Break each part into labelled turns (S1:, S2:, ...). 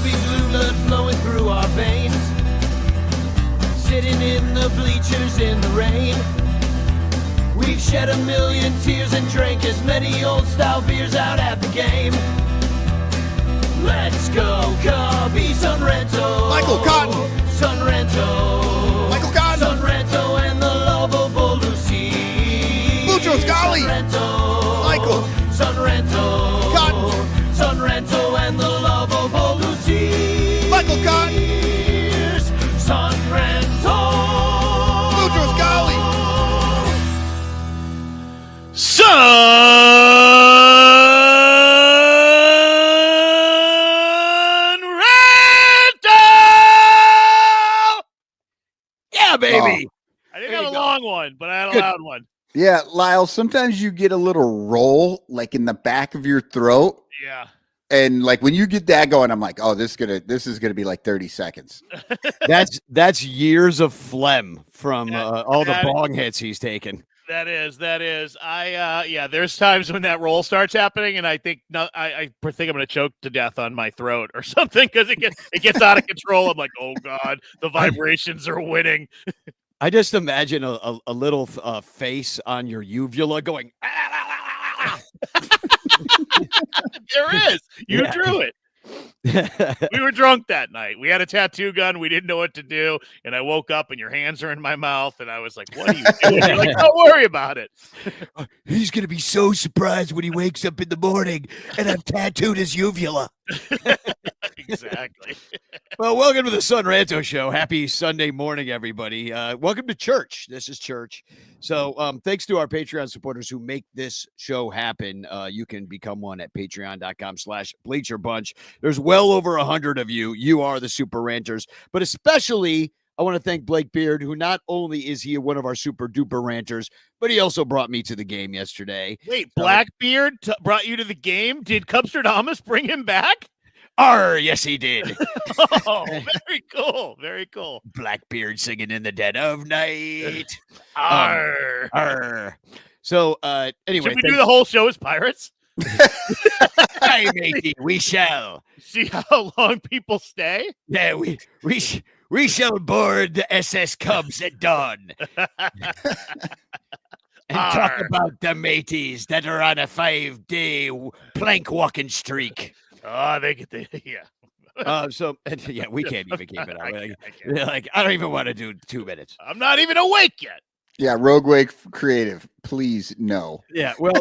S1: Cubby blue blood flowing through our veins. Sitting in the bleachers in the rain. We've shed a million tears and drank as many old-style beers out at the game. Let's go, Cubby, Son Ranto.
S2: Michael Cotton.
S1: Son Ranto.
S2: Michael Cotton.
S1: Son Ranto and the lovable Lucy.
S2: Lucho Scali.
S1: Son Ranto.
S2: Michael.
S1: Son Ranto.
S2: Cotton.
S1: Son Ranto and the lovable Lucy.
S2: Michael Cotton.
S1: Son Ranto.
S2: Lucho Scali.
S3: Son Ranto! Yeah, baby. I didn't have a long one, but I had a loud one.
S2: Yeah, Lyle, sometimes you get a little roll like in the back of your throat.
S3: Yeah.
S2: And like when you get that going, I'm like, oh, this is gonna be like 30 seconds.
S4: That's years of phlegm from all the bong hits he's taken.
S3: That is. There's times when that roll starts happening, and I think I think I'm gonna choke to death on my throat or something because it gets out of control. I'm like, oh god, the vibrations are winning.
S4: I just imagine a little face on your uvula going.
S3: There is. You drew it. We were drunk that night. We had a tattoo gun. We didn't know what to do. And I woke up and your hands are in my mouth. And I was like, what are you doing? You're like, don't worry about it.
S4: He's going to be so surprised when he wakes up in the morning and I've tattooed his uvula.
S3: Exactly.
S4: Well, welcome to the Son Ranto Show. Happy Sunday morning, everybody. Welcome to church. This is church. So thanks to our Patreon supporters who make this show happen. You can become one at patreon.com/bleacherbunch. There's well over 100 of you. You are the super ranters. But especially, I want to thank Blake Beard, who not only is he one of our super duper ranters, but he also brought me to the game yesterday.
S3: Wait, Blackbeard brought you to the game? Did Cubstradamus bring him back?
S4: Yes, he did.
S3: Oh, very cool. Very cool.
S4: Blackbeard singing in the dead of night.
S3: Arr.
S4: Arr. So, anyway.
S3: Should we do the whole show as pirates?
S4: Hi, matey, we shall.
S3: See how long people stay?
S4: Yeah, we shall board the SS Cubs at dawn. And talk about the mateys that are on a 5-day plank walking streak.
S3: Oh, they get the yeah.
S4: We can't even keep it up. I don't even want to do 2 minutes.
S3: I'm not even awake yet.
S2: Yeah, Rogue Wave Creative, please no.
S4: Yeah, well,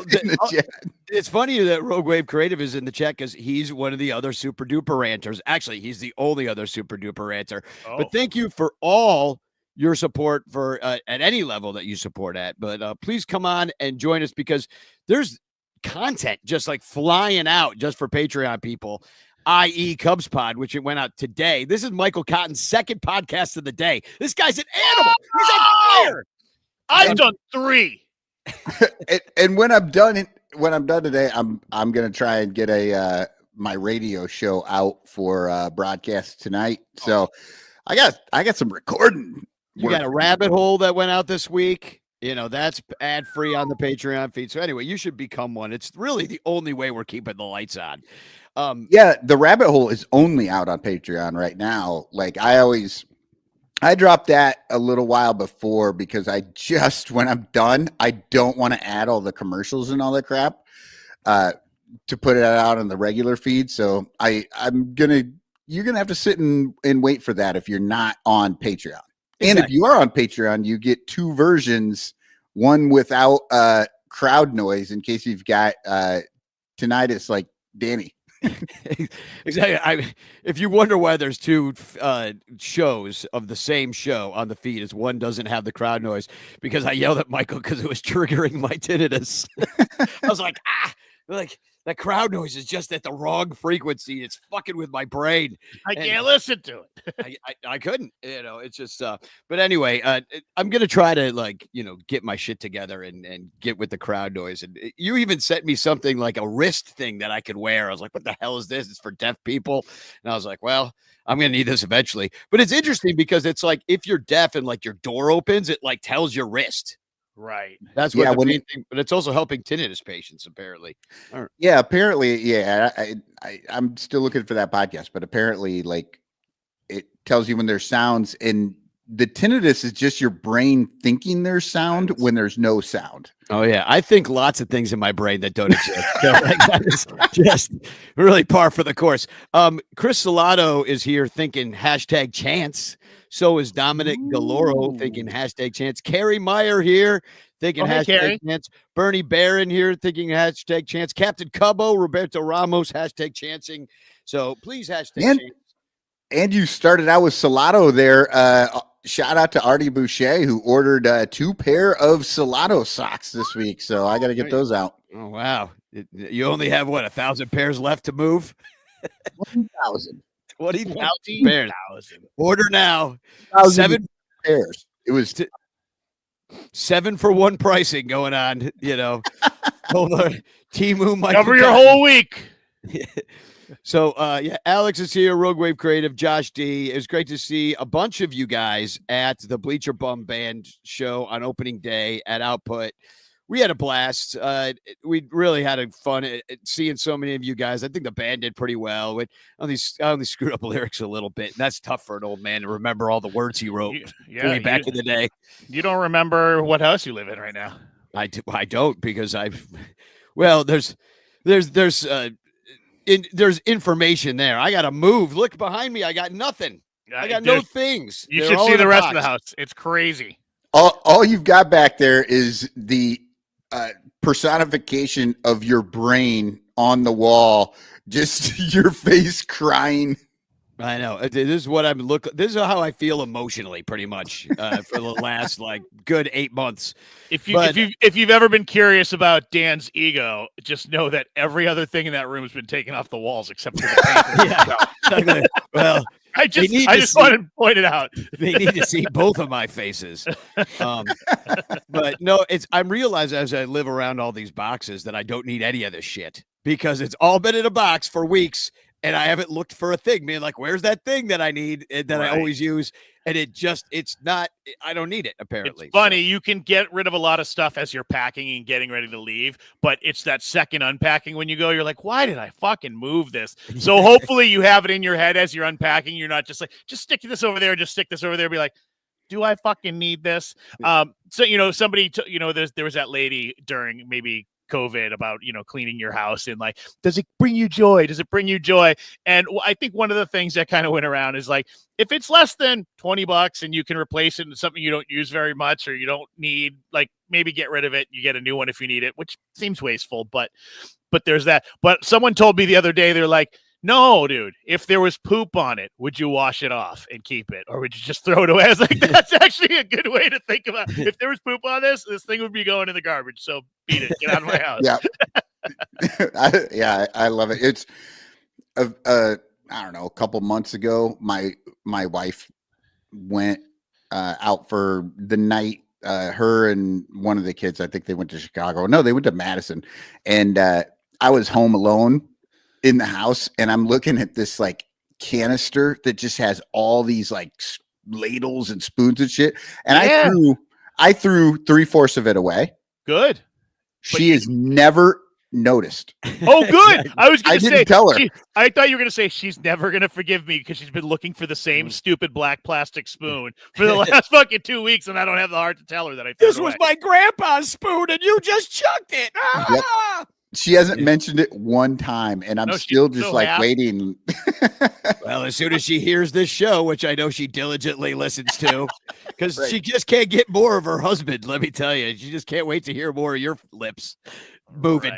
S4: it's funny that Rogue Wave Creative is in the chat because he's one of the other super duper ranters. Actually, he's the only other super duper ranter. Oh. But thank you for all your support for at any level that you support at. But please come on and join us because there's content just like flying out just for Patreon people, i.e. Cubs Pod, which it went out today. This is Michael Cotton's second podcast of the day. This guy's an animal. He's on fire.
S3: I've done 3.
S2: and when I'm done today, I'm gonna try and get my radio show out for broadcast tonight. So I got some recording.
S4: You got a rabbit hole that went out this week. You know, that's ad free on the Patreon feed. So anyway, you should become one. It's really the only way we're keeping the lights on.
S2: Yeah, the rabbit hole is only out on Patreon right now. Like I dropped that a little while before because when I'm done, I don't want to add all the commercials and all that crap to put it out on the regular feed. So you're gonna have to sit and wait for that if you're not on Patreon. Exactly. And if you are on Patreon, you get 2 versions, one without crowd noise in case you've got tinnitus like Danny.
S4: Exactly. If you wonder why there's 2 shows of the same show on the feed, is one doesn't have the crowd noise because I yelled at Michael because it was triggering my tinnitus. I was like, that crowd noise is just at the wrong frequency. It's fucking with my brain.
S3: I can't listen to it.
S4: I couldn't, it's just, but anyway, I'm going to try to get my shit together and get with the crowd noise. And you even sent me something like a wrist thing that I could wear. I was like, what the hell is this? It's for deaf people. And I was like, well, I'm going to need this eventually, but it's interesting because it's like, if you're deaf and like your door opens, it like tells your wrist.
S3: Right.
S4: That's
S2: Yeah,
S4: what the main thing, but it's also helping tinnitus patients, apparently.
S2: Yeah, apparently, yeah. I'm still looking for that podcast, but apparently, like, it tells you when there's sounds, and the tinnitus is just your brain thinking there's sound when there's no sound.
S4: Oh yeah, I think lots of things in my brain that don't exist. So, like, that is just really par for the course. Chris Salato is here thinking #chance. So is Dominic Galoro thinking #chance. Carrie Meyer here thinking #chance. Bernie Barron here thinking #chance. Captain Cubbo, Roberto Ramos #chancing. So please #chance.
S2: And you started out with Salato there. Shout out to Artie Boucher, who ordered 2 pair of Salato socks this week. So I got to get those out.
S4: Oh, wow. You only have, 1,000 pairs left to move?
S2: 1,000.
S4: 20,000 pairs. Order now. 7
S2: pairs. It was
S4: 7 for 1 pricing going on, Hold on. Temu,
S3: cover your whole week.
S4: So, Alex is here, Rogue Wave Creative, Josh D. It was great to see a bunch of you guys at the Bleacher Bum Band show on opening day at Output. We had a blast. We really had a fun seeing so many of you guys. I think the band did pretty well. I only screwed up lyrics a little bit. And that's tough for an old man to remember all the words he wrote way back in the day.
S3: You don't remember what house you live in right now?
S4: I don't, because there's information there. I got to move. Look behind me. I got nothing. I got no things.
S3: You should see the rest of the house. It's crazy.
S2: All you've got back there is the personification of your brain on the wall, just your face crying.
S4: I know. This is what this is how I feel emotionally, pretty much, for the last good 8 months.
S3: If you've ever been curious about Dan's ego, just know that every other thing in that room has been taken off the walls except for the paint.
S4: Well,
S3: I just wanted to point it out.
S4: They need to see both of my faces. But no, I'm realizing as I live around all these boxes that I don't need any of this shit, because it's all been in a box for weeks. And I haven't looked for a thing, man. Like, where's that thing that I need that I always use? And it's not, I don't need it, apparently.
S3: It's funny. You can get rid of a lot of stuff as you're packing and getting ready to leave, but it's that second unpacking when you go, you're like, why did I fucking move this? So hopefully you have it in your head as you're unpacking. You're not just like, just stick this over there, just stick this over there. Be like, do I fucking need this? So, somebody, there was that lady during maybe COVID about, cleaning your house and like, does it bring you joy? Does it bring you joy? And I think one of the things that kind of went around is like, if it's less than $20 and you can replace it in something you don't use very much, or you don't need, like, maybe get rid of it. You get a new one if you need it, which seems wasteful, but there's that. But someone told me the other day, they're like, no, dude, if there was poop on it, would you wash it off and keep it? Or would you just throw it away? I was like, that's actually a good way to think about it. If there was poop on this thing would be going in the garbage. So beat it. Get out of my house.
S2: Yeah. I love it. It's, I don't know, a couple months ago, my wife went out for the night. Her and one of the kids, I think they went to Chicago. No, they went to Madison. And I was home alone in the house, and I'm looking at this like canister that just has all these like ladles and spoons and shit. And I threw 3/4 of it away.
S3: Good.
S2: She has never noticed.
S3: Oh, good. I was going to say,
S2: tell her.
S3: I thought you were going to say she's never going to forgive me because she's been looking for the same stupid black plastic spoon for the last fucking 2 weeks, and I don't have the heart to tell her that I threw it away.
S4: Was my grandpa's spoon, and you just chucked it.
S2: Yep. She hasn't mentioned it one time, and I'm still just waiting.
S4: Well, as soon as she hears this show, which I know she diligently listens to, because she just can't get more of her husband, let me tell you. She just can't wait to hear more of your lips moving.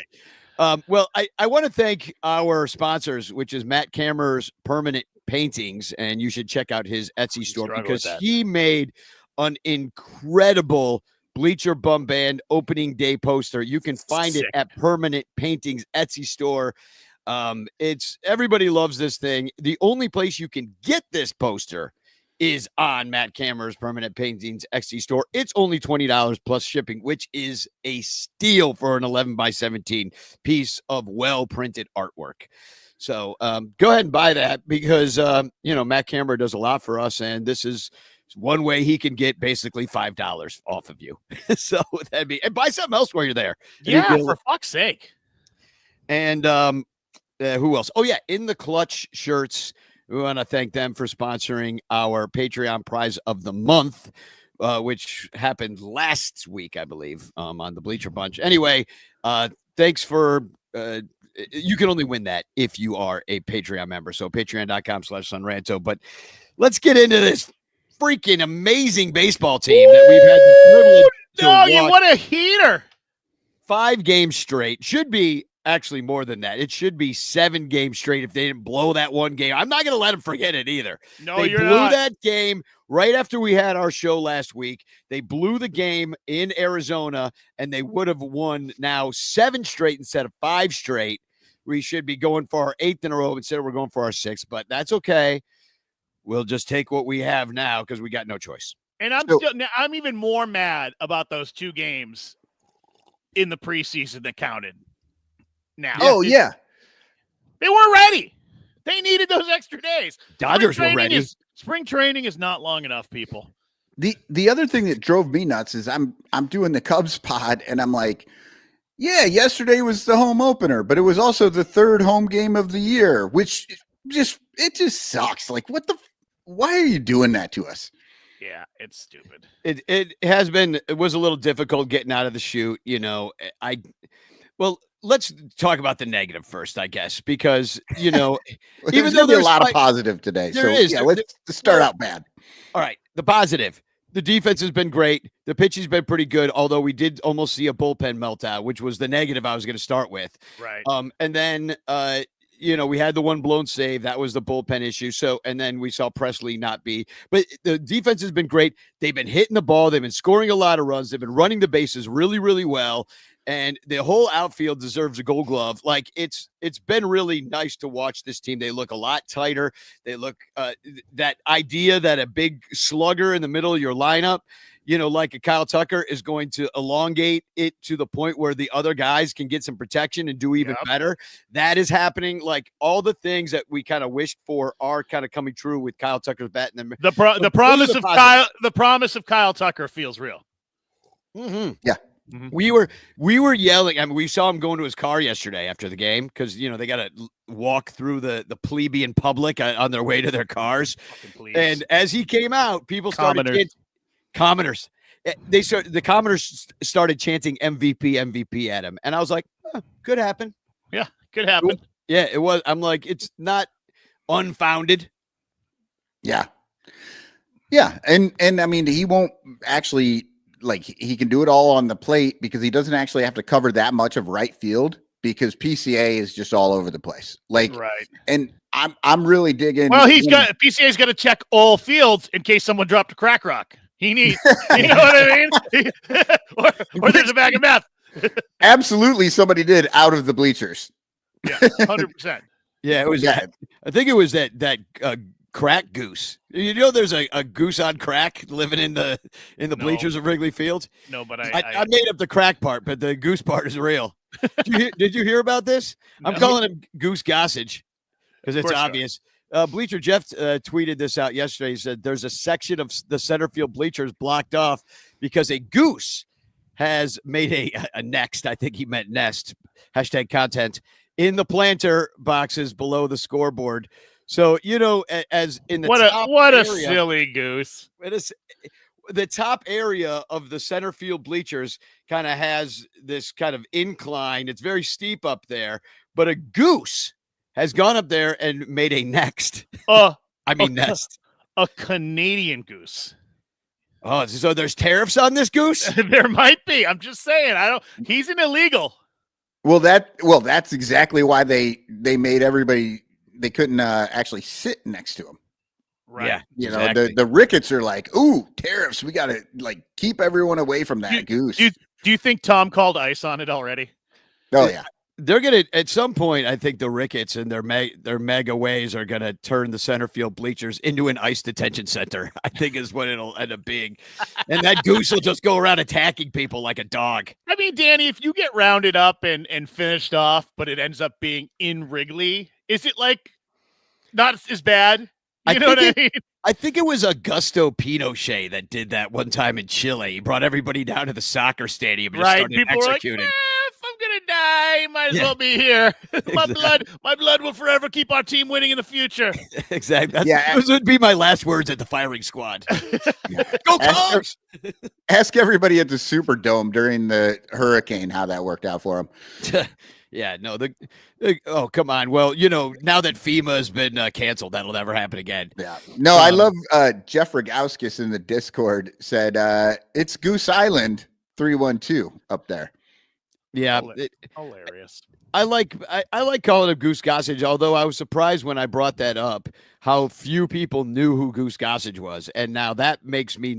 S4: Right. Well, I want to thank our sponsors, which is Matt Kammerer's Permanent Paintings, and you should check out his Etsy store because he made an incredible Bleacher Bum Band opening day poster. You can find it at Permanent Paintings Etsy store. It's everybody loves this thing. The only place you can get this poster is on Matt Kammerer's Permanent Paintings Etsy store. It's only $20 plus shipping, which is a steal for an 11x17 piece of well-printed artwork. So go ahead and buy that because, Matt Kammerer does a lot for us, and this is It's one way he can get basically $5 off of you. So that'd be, and buy something else while you're there.
S3: Yeah, for fuck's sake.
S4: And who else? Oh, yeah, In the Clutch shirts. We want to thank them for sponsoring our Patreon prize of the month, which happened last week, I believe, on the Bleacher Bunch. Anyway, thanks for you can only win that if you are a Patreon member. So patreon.com/sunranto. But let's get into this freaking amazing baseball team that we've had the privilege to watch.
S3: What a heater.
S4: 5 games straight. Should be actually more than that. It should be 7 games straight if they didn't blow that one game. I'm not going to let them forget it either.
S3: No,
S4: they
S3: you're
S4: blew
S3: not.
S4: that game right after we had our show last week. They blew the game in Arizona, and they would have won now 7 straight instead of 5 straight. We should be going for our 8th in a row instead of we're going for our 6th, but that's okay. We'll just take what we have now because we got no choice.
S3: And I'm even more mad about those 2 games in the preseason that counted. Now,
S2: yeah,
S3: they weren't ready. They needed those extra days.
S4: Dodgers were ready.
S3: Spring training is not long enough, people.
S2: The other thing that drove me nuts is I'm doing the Cubs pod, and I'm like, yeah, yesterday was the home opener, but it was also the 3rd home game of the year, which just sucks. Like, why are you doing that to us?
S3: Yeah, it's stupid.
S4: It was a little difficult getting out of the chute, let's talk about the negative first, I guess, because, even though
S2: there's a lot of positive today. Let's start out bad.
S4: All right. The positive. The defense has been great. The pitching's been pretty good, although we did almost see a bullpen meltdown, which was the negative I was going to start with.
S3: Right.
S4: And then, we had the one blown save. That was the bullpen issue. So, and then we saw Presley not be. But the defense has been great. They've been hitting the ball. They've been scoring a lot of runs. They've been running the bases really, really well. And the whole outfield deserves a Gold Glove. Like, it's been really nice to watch this team. They look a lot tighter. They look that idea that a big slugger in the middle of your lineup, like a Kyle Tucker, is going to elongate it to the point where the other guys can get some protection and do even better. That is happening. Like, all the things that we kind of wished for are kind of coming true with Kyle Tucker's bat. And
S3: the promise of Kyle Tucker feels real.
S4: Mm-hmm.
S2: Yeah.
S4: Mm-hmm. We were yelling. I mean, we saw him go into his car yesterday after the game because they got to walk through the plebeian public on their way to their cars. And as he came out, people started commoners. The commoners started chanting MVP at him, and I was like, could happen.
S3: Yeah, could happen.
S4: Yeah, it was. I'm like, it's not unfounded.
S2: Yeah, yeah, and I mean, he won't actually. Like, he can do it all on the plate because he doesn't actually have to cover that much of right field because PCA is just all over the place. Like, right. And I'm really digging.
S3: Well, PCA's got to check all fields in case someone dropped a crack rock. He needs, you know what I mean? or there's a bag of meth.
S2: Absolutely, somebody did out of the bleachers.
S3: Yeah, 100%.
S4: Yeah, it was. I think it was that crack goose. There's a goose on crack living in the bleachers of Wrigley Field.
S3: No, but
S4: I made up the crack part, but the goose part is real. Did you hear about this? I'm calling him Goose Gossage because it's obvious. Bleacher Jeff tweeted this out yesterday. He said there's a section of the center field bleachers blocked off because a goose has made a next. I think he meant nest. #content in the planter boxes below the scoreboard. So, as in the
S3: what a silly goose.
S4: The top area of the center field bleachers kind of has this kind of incline. It's very steep up there, but a goose has gone up there and made a next. Nest.
S3: A Canadian goose.
S4: Oh, so there's tariffs on this goose?
S3: There might be. I'm just saying. He's an illegal.
S2: Well, that's exactly why they made everybody. They couldn't actually sit next to him.
S3: Right.
S2: Yeah. Exactly. The Ricketts are like, ooh, tariffs. We got to keep everyone away from that goose.
S3: Do you think Tom called ice on it already?
S2: Oh, yeah.
S4: They're going to, at some point, I think the Ricketts and their mega ways are going to turn the center field bleachers into an ice detention center, I think is what it'll end up being. And that goose will just go around attacking people like a dog.
S3: I mean, Danny, if you get rounded up and finished off, but it ends up being in Wrigley, is it not as bad? You know what I mean?
S4: I think it was Augusto Pinochet that did that one time in Chile. He brought everybody down to the soccer stadium and just started
S3: People
S4: executing.
S3: were like, if I'm gonna die, might as well be here. my blood will forever keep our team winning in the future.
S4: Exactly. Those would be my last words at the firing squad. Go Cubs!
S2: Ask everybody at the Superdome during the hurricane how that worked out for them.
S4: Yeah, no, oh, come on. Well, now that FEMA has been canceled, that'll never happen again.
S2: Yeah. No, I love Jeff Rogowskis in the Discord said it's Goose Island 312 up there.
S4: Yeah.
S3: Hilarious.
S4: I like calling him Goose Gossage, although I was surprised when I brought that up how few people knew who Goose Gossage was. And now that makes me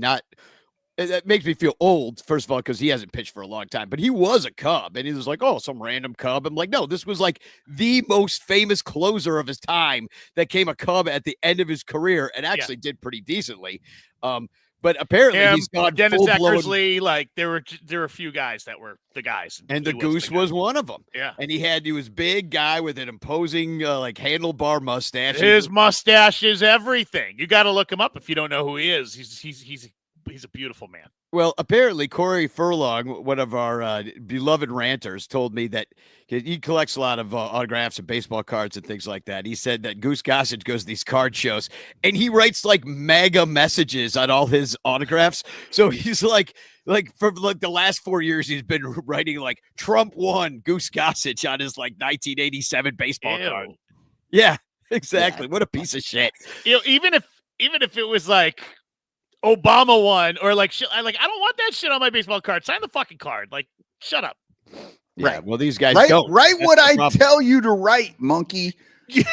S4: feel old, first of all, because he hasn't pitched for a long time, but he was a Cub and he was like, oh, some random Cub. I'm like, no, this was like the most famous closer of his time that came a Cub at the end of his career and actually did pretty decently. But apparently he's gone
S3: Dennis
S4: full-blown.
S3: Eckersley, like there were a few guys that were the guys.
S4: And the Goose was one of them.
S3: Yeah.
S4: And he was big guy with an imposing like handlebar mustache.
S3: His mustache is everything. You got to look him up if you don't know who he is. He's a beautiful man.
S4: Well, apparently Corey Furlong, one of our beloved ranters, told me that he collects a lot of autographs and baseball cards and things like that. He said that Goose Gossage goes to these card shows and he writes like mega messages on all his autographs. So he's like for like the last 4 years, he's been writing like Trump won Goose Gossage on his like 1987 baseball card. Yeah, exactly. Yeah. What a piece of shit.
S3: Even if it was like Obama won, or like I don't want that shit on my baseball card. Sign the fucking card. Like, shut up.
S4: Yeah, right. Well, these guys
S2: don't write what I tell you to write, monkey.
S3: Yeah.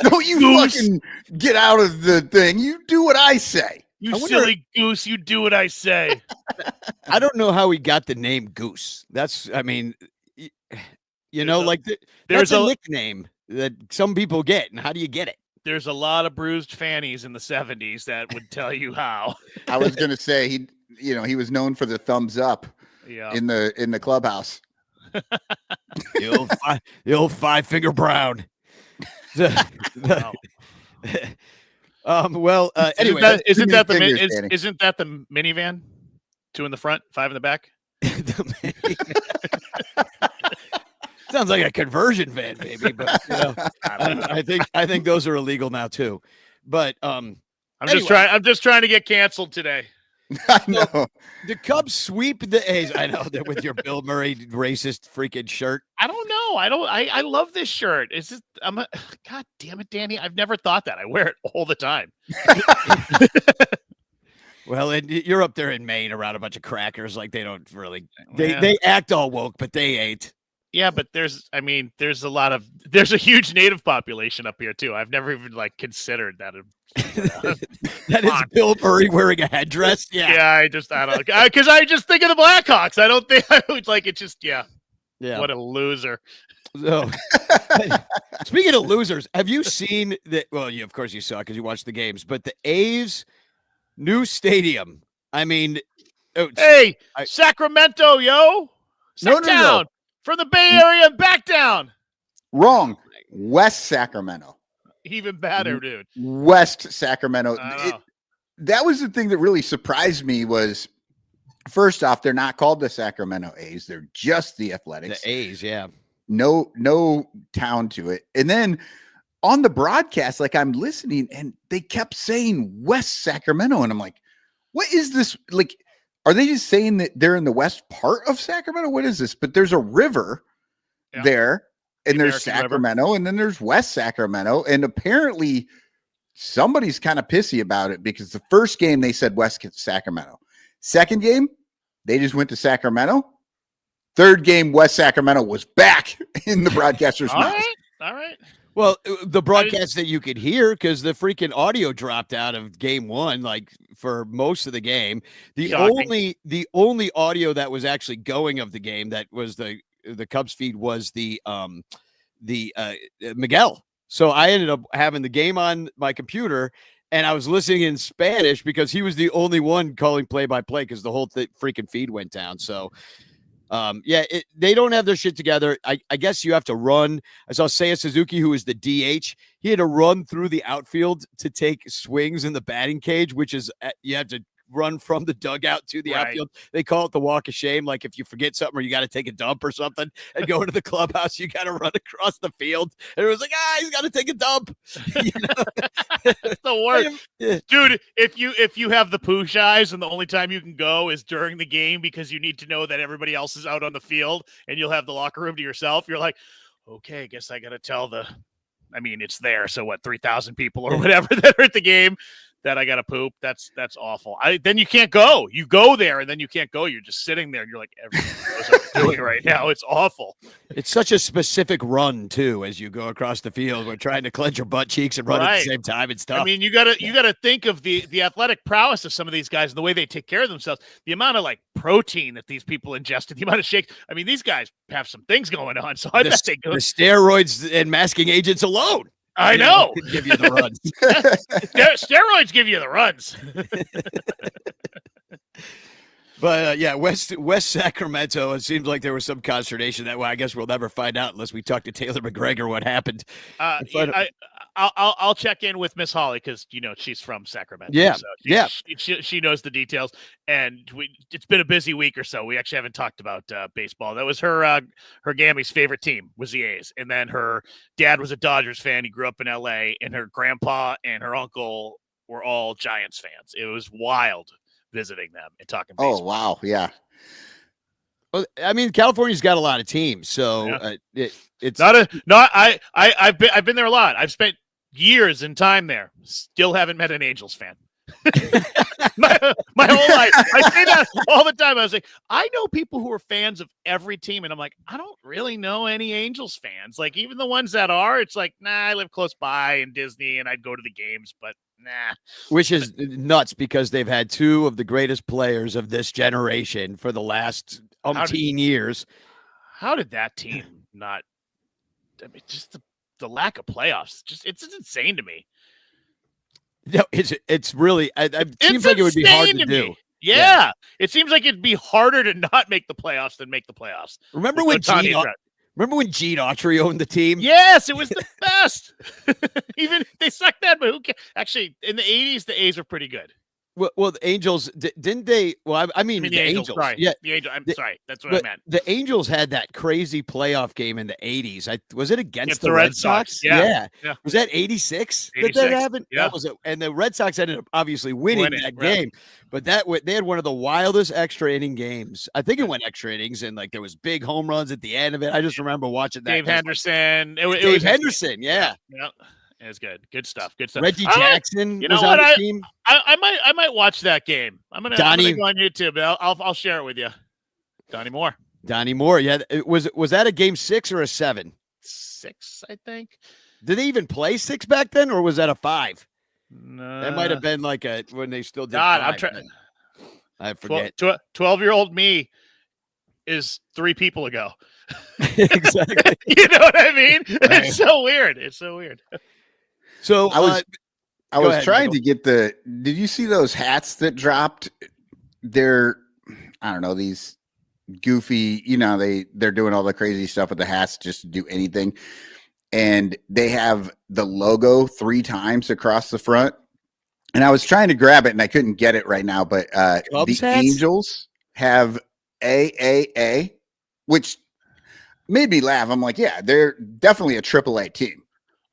S2: Don't you Goose. Fucking get out of the thing. You do what I say.
S3: You silly goose. You do what I say.
S4: I don't know how he got the name Goose. That's, I mean, there's a nickname that some people get, and how do you get it?
S3: There's a lot of bruised fannies in the 70s that would tell you how.
S2: I was going to say he was known for the thumbs up in the clubhouse.
S4: the old 5-finger brown. Well, anyway,
S3: isn't that the minivan? 2 in the front, 5 in the back.
S4: Sounds like a conversion van, maybe, but I think those are illegal now too. But I'm
S3: just trying to get canceled today.
S2: I know.
S4: The Cubs sweep the A's. I know that with your Bill Murray racist freaking shirt.
S3: I don't know. I love this shirt. It's just God damn it, Danny. I've never thought that. I wear it all the time.
S4: Well, and you're up there in Maine around a bunch of crackers. Like they don't really they act all woke, but they ain't.
S3: Yeah, but there's a huge native population up here too. I've never even considered that.
S4: That is Bill Murray wearing a headdress.
S3: Yeah. Yeah, I don't because I just think of the Blackhawks. I don't think I would it's just yeah. What a loser.
S4: So, speaking of losers, have you seen that? Well, of course you saw because you watched the games. But the A's new stadium. I mean,
S3: Sacramento, yo, no. From the Bay Area and back down.
S2: Wrong. West Sacramento.
S3: Even better, dude.
S2: West Sacramento. That was the thing that really surprised me was, first off, they're not called the Sacramento A's. They're just the Athletics.
S4: The A's, yeah.
S2: No town to it. And then on the broadcast, I'm listening and they kept saying West Sacramento. And I'm like, what is this? Are they just saying that they're in the west part of Sacramento? What is this? But there's a river there, and there's Sacramento, River. And then there's West Sacramento. And apparently somebody's kind of pissy about it because the first game they said West Sacramento. Second game, they just went to Sacramento. Third game, West Sacramento was back in the broadcaster's mouth.
S3: All right.
S4: Well, the broadcast that you could hear, because the freaking audio dropped out of game one, for most of the game. The only audio that was actually going of the game that was the Cubs feed was the Miguel. So I ended up having the game on my computer and I was listening in Spanish because he was the only one calling play-by-play because the whole freaking feed went down. So They don't have their shit together. I guess you have to run. I saw Seiya Suzuki, who is the DH. He had to run through the outfield to take swings in the batting cage, which is you have to run from the dugout to the outfield. They call it the walk of shame. Like if you forget something or you got to take a dump or something and go into the clubhouse, you got to run across the field. And it was like, he's got to take a dump.
S3: It's the worst. Dude, if you have the poosh eyes and the only time you can go is during the game because you need to know that everybody else is out on the field and you'll have the locker room to yourself, you're like, okay, I guess I got to tell it's there. So what, 3,000 people or whatever that are at the game that I got to poop. That's awful. Then you can't go. You go there and then you can't go. You're just sitting there and you're like, everything knows what I'm doing right now. It's awful.
S4: It's such a specific run too, as you go across the field. We're trying to clench your butt cheeks and run at the same time and stuff.
S3: I mean, you gotta think of the athletic prowess of some of these guys and the way they take care of themselves. The amount of like protein that these people ingested, the amount of shakes. I mean, these guys have some things going on. So I bet they go.
S4: The steroids and masking agents alone.
S3: I know.
S4: Give you the runs.
S3: Steroids give you the runs.
S4: But West Sacramento, it seems like there was some consternation that way. I guess we'll never find out unless we talk to Taylor McGregor what happened.
S3: I'll check in with Miss Holly because she's from Sacramento.
S4: Yeah,
S3: so she knows the details, and it's been a busy week or so. We actually haven't talked about baseball. That was her Gammy's favorite team was the A's, and then her dad was a Dodgers fan. He grew up in L.A., and her grandpa and her uncle were all Giants fans. It was wild visiting them and talking baseball.
S2: Oh wow, yeah.
S4: Well, I mean, California's got a lot of teams, so it's
S3: I've been there a lot. I've spent years in time there. Still haven't met an Angels fan. my whole life. I say that all the time. I was like, I know people who are fans of every team, and I'm like, I don't really know any Angels fans. Like even the ones that are, it's like, nah, I live close by in Disney, and I'd go to the games, but nah.
S4: Which is nuts because they've had two of the greatest players of this generation for the last umpteen years.
S3: How did that team not? I mean, just the lack of playoffs. It's insane to me.
S4: No, it's really. It seems like it would be hard to do.
S3: Yeah, it seems like it'd be harder to not make the playoffs than make the playoffs.
S4: Remember when Gene Autry owned the team?
S3: Yes, it was the best. Even they sucked that, but who cares? Actually, in the 80s, the A's were pretty good.
S4: Well, the Angels didn't they? Well, I mean the Angels.
S3: Sorry.
S4: Yeah,
S3: the Angels. I'm sorry. That's what I meant.
S4: The Angels had that crazy playoff game in the 80s. Was it against the
S3: Red Sox?
S4: Yeah. Was that 86 that happened?
S3: Yeah.
S4: That was it. And the Red Sox ended up obviously winning that game. But they had one of the wildest extra inning games. I think it went extra innings, and like there was big home runs at the end of it. I just remember watching that.
S3: Dave Henderson.
S4: Dave Henderson. Yeah.
S3: It was good. Good stuff.
S4: Reggie Jackson.
S3: You know what? I might watch that game. I'm gonna go on YouTube. I'll share it with you. Donnie Moore.
S4: Yeah. Was that a game 6 or a 7?
S3: 6, I think.
S4: Did they even play 6 back then, or was that a 5?
S3: No.
S4: That might have been like when they still did.
S3: God,
S4: 5,
S3: I'm trying.
S4: I forget.
S3: 12-year-old me is 3 people ago.
S4: Exactly.
S3: You know what I mean? It's so weird.
S4: So
S2: I was trying to get did you see those hats that dropped? They're, I don't know, these goofy, they're doing all the crazy stuff with the hats just to do anything. And they have the logo 3 times across the front. And I was trying to grab it and I couldn't get it right now, but the Angels have AAA, which made me laugh. I'm like, yeah, they're definitely a AAA team.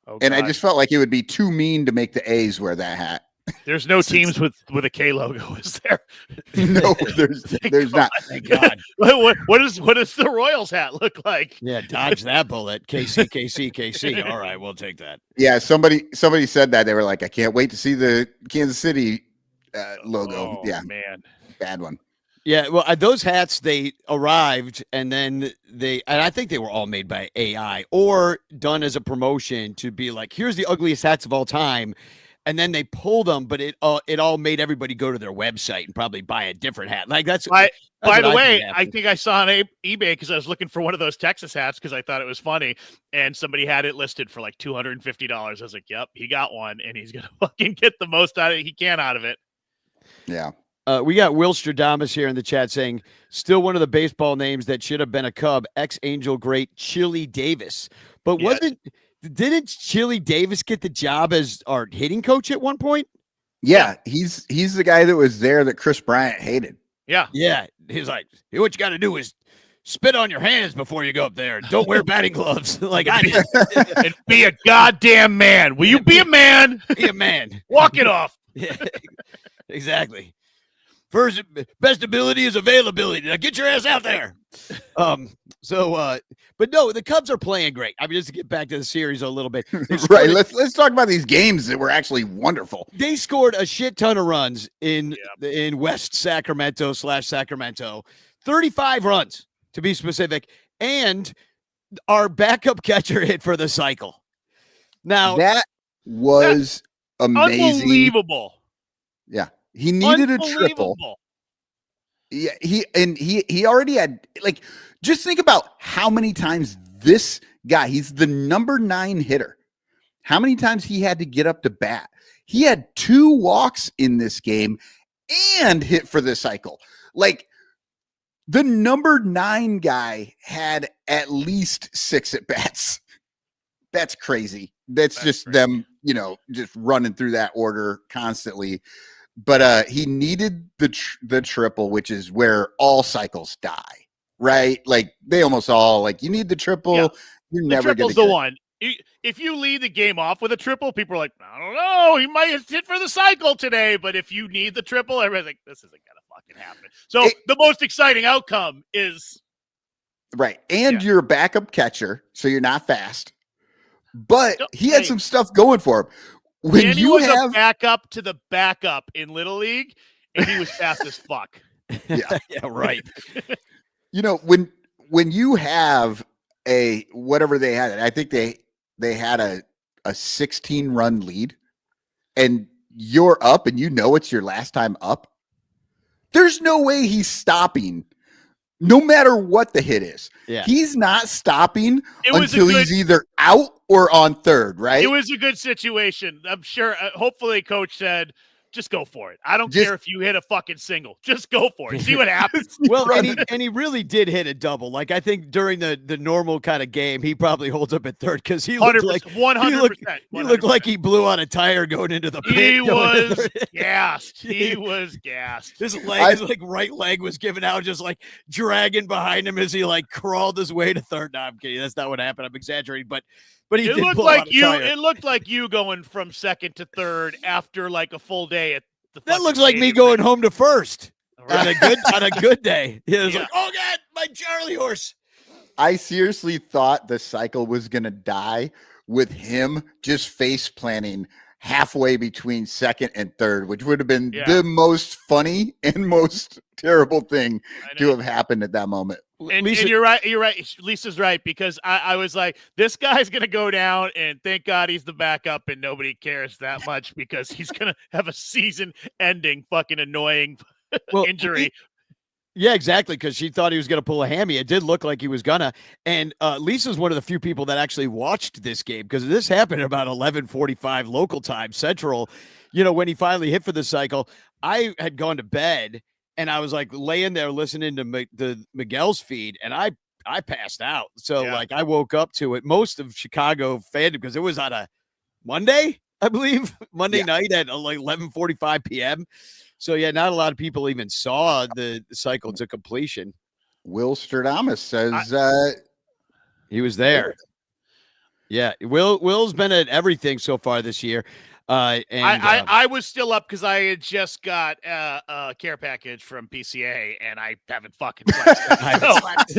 S2: Oh, and I just felt like it would be too mean to make the A's wear that hat.
S3: There's no teams with a K logo, is there?
S2: No, there's not.
S3: Thank God. What does the Royals hat look like?
S4: Yeah, dodge that bullet. KC. All right, we'll take that.
S2: Yeah, somebody said that. They were like, I can't wait to see the Kansas City logo. Yeah,
S3: man,
S2: bad one.
S4: Yeah, well, those hats, they arrived and then and I think they were all made by AI or done as a promotion to be like, here's the ugliest hats of all time. And then they pulled them, but it all made everybody go to their website and probably buy a different hat. Like that's
S3: by the way, I think I saw on eBay because I was looking for one of those Texas hats because I thought it was funny, and somebody had it listed for like $250. I was like, "Yep, he got one, and he's gonna fucking get the most out of it he can out of it."
S2: Yeah.
S4: We got Will Stradamus here in the chat saying, still one of the baseball names that should have been a Cub, ex-Angel great Chili Davis. But didn't Chili Davis get the job as our hitting coach at one point?
S2: Yeah, he's the guy that was there that Chris Bryant hated.
S3: Yeah.
S4: Yeah. He's like, hey, what you got to do is spit on your hands before you go up there. Don't wear batting gloves like I did.
S3: And be a goddamn man. Will you be a man?
S4: Be a man.
S3: Walk it off.
S4: Yeah, exactly. First, best ability is availability. Now get your ass out there. But no, the Cubs are playing great. I mean, just to get back to the series a little bit.
S2: Right. Let's talk about these games that were actually wonderful.
S4: They scored a shit ton of runs in West Sacramento / Sacramento. 35 runs to be specific. And our backup catcher hit for the cycle. Now
S2: that was amazing.
S3: Unbelievable.
S2: Yeah. He needed a triple. Yeah, he already had, like, just think about how many times this guy, he's the number 9 hitter. How many times he had to get up to bat. He had 2 walks in this game and hit for the cycle. Like, the number 9 guy had at least 6 at bats. That's crazy. That's just crazy. Them, just running through that order constantly. But he needed the triple, which is where all cycles die, right? Like, they almost all, like, you need the triple. Yeah. You're never going to get
S3: the one. If you lead the game off with a triple, people are like, I don't know, he might have hit for the cycle today. But if you need the triple, everybody's like, this isn't going to fucking happen. So the most exciting outcome is.
S2: Right. And you're a backup catcher, so you're not fast. But he had some stuff going for him. When
S3: you was a backup to the backup in Little League, and he was fast as fuck.
S2: Yeah,
S4: yeah, right.
S2: When you have a whatever they had, I think they had a 16-run lead, and you're up, and it's your last time up. There's no way he's stopping, no matter what the hit is.
S4: Yeah.
S2: He's not stopping until he's either out or on third, right?
S3: It was a good situation. I'm sure. Hopefully, coach said, just go for it. I don't care if you hit a fucking single. Just go for it. See what happens.
S4: Well, and he really did hit a double. Like, I think during the normal kind of game, he probably holds up at third because he looked like
S3: 100%.
S4: He looked like he blew on a tire going into the pit.
S3: He was gassed. He was gassed.
S4: His right leg was given out, just like dragging behind him as he like crawled his way to third. No, I'm kidding. That's not what happened. I'm exaggerating, but he
S3: it
S4: did
S3: looked
S4: blow
S3: like
S4: on a
S3: you.
S4: tire.
S3: It looked like you going from second to third after like a full day at the.
S4: That looks like me going home to first on a good day. It was
S3: Yeah.
S4: like, oh God, my Charlie horse.
S2: I seriously thought the cycle was gonna die with him just face planting halfway between second and third, which would have been the most funny and most terrible thing to have happened at that moment.
S3: And you're right. You're right. Lisa's right, because I was like, this guy's going to go down, and thank God he's the backup and nobody cares that much, because he's going to have a season-ending fucking annoying injury.
S4: Yeah, exactly, because she thought he was going to pull a hammy. It did look like he was going to. And Lisa's one of the few people that actually watched this game, because this happened at about 11:45 local time, Central. When he finally hit for the cycle, I had gone to bed, and I was like laying there listening to Miguel's feed, and I passed out. So I woke up to it. Most of Chicago fandom, because it was on a Monday, I believe, Monday night at like 11:45 p.m. So not a lot of people even saw the cycle to completion.
S2: Will Stradamus says
S4: he was there. Yeah, Will's been at everything so far this year. I
S3: was still up because I had just got a care package from PCA, and I haven't fucking slept.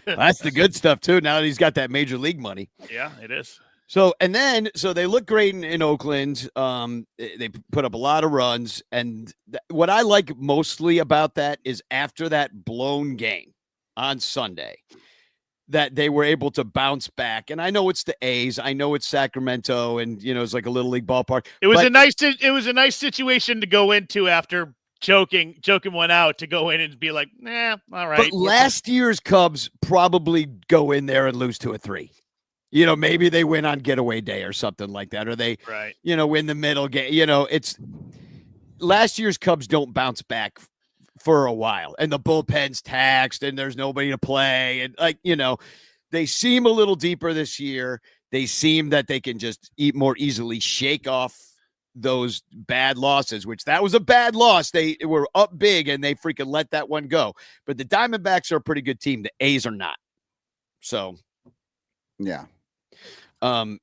S4: That's the good stuff too. Now that he's got that major league money.
S3: Yeah, it is.
S4: So they look great in Oakland. They put up a lot of runs, and what I like mostly about that is after that blown game on Sunday, that they were able to bounce back. And I know it's the A's, I know it's Sacramento, and it's like a little league ballpark.
S3: It was a nice situation to go into after choking one out, to go in and be like, nah, all right.
S4: But last year's Cubs probably go in there and lose 2-3. Maybe they win on getaway day or something like that, or they, win the middle game. last year's Cubs don't bounce back for a while, and the bullpen's taxed, and there's nobody to play, and they seem a little deeper this year. They seem that they can just more easily shake off those bad losses, which that was a bad loss. They were up big and they freaking let that one go. But the Diamondbacks are a pretty good team. The A's are not. So,
S2: yeah.
S4: And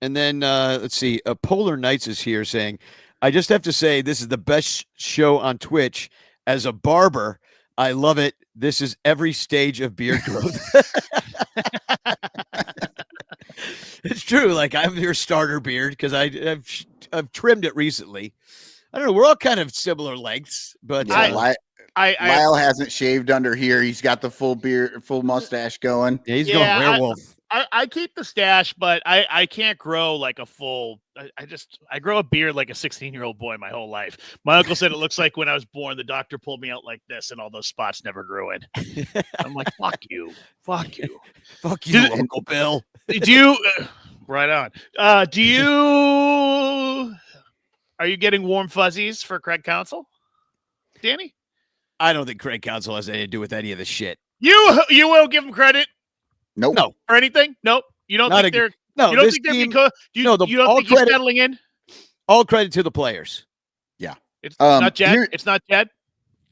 S4: then let's see. Polar Knights is here saying, I just have to say this is the best show on Twitch. As a barber, I love it. This is every stage of beard growth. It's true. Like, I have your starter beard because I've trimmed it recently. I don't know. We're all kind of similar lengths, but
S2: Lyle hasn't shaved under here. He's got the full beard, full mustache going.
S4: Yeah, he's going werewolf.
S3: I keep the stash, but I can't grow like a full. I grow a beard like a 16-year-old boy my whole life. My uncle said it looks like when I was born, the doctor pulled me out like this, and all those spots never grew in. I'm like, fuck you,
S4: Uncle Bill.
S3: Do you? Right on. Are you getting warm fuzzies for Craig Counsell, Danny?
S4: I don't think Craig Counsell has anything to do with any of this shit.
S3: You will give him credit.
S2: Nope.
S4: No.
S3: Or anything? Nope. You don't think they're
S4: no?
S3: You don't think they're because you don't think he's settling in?
S4: All credit to the players.
S2: Yeah.
S3: It's not Jed. It's not Jed.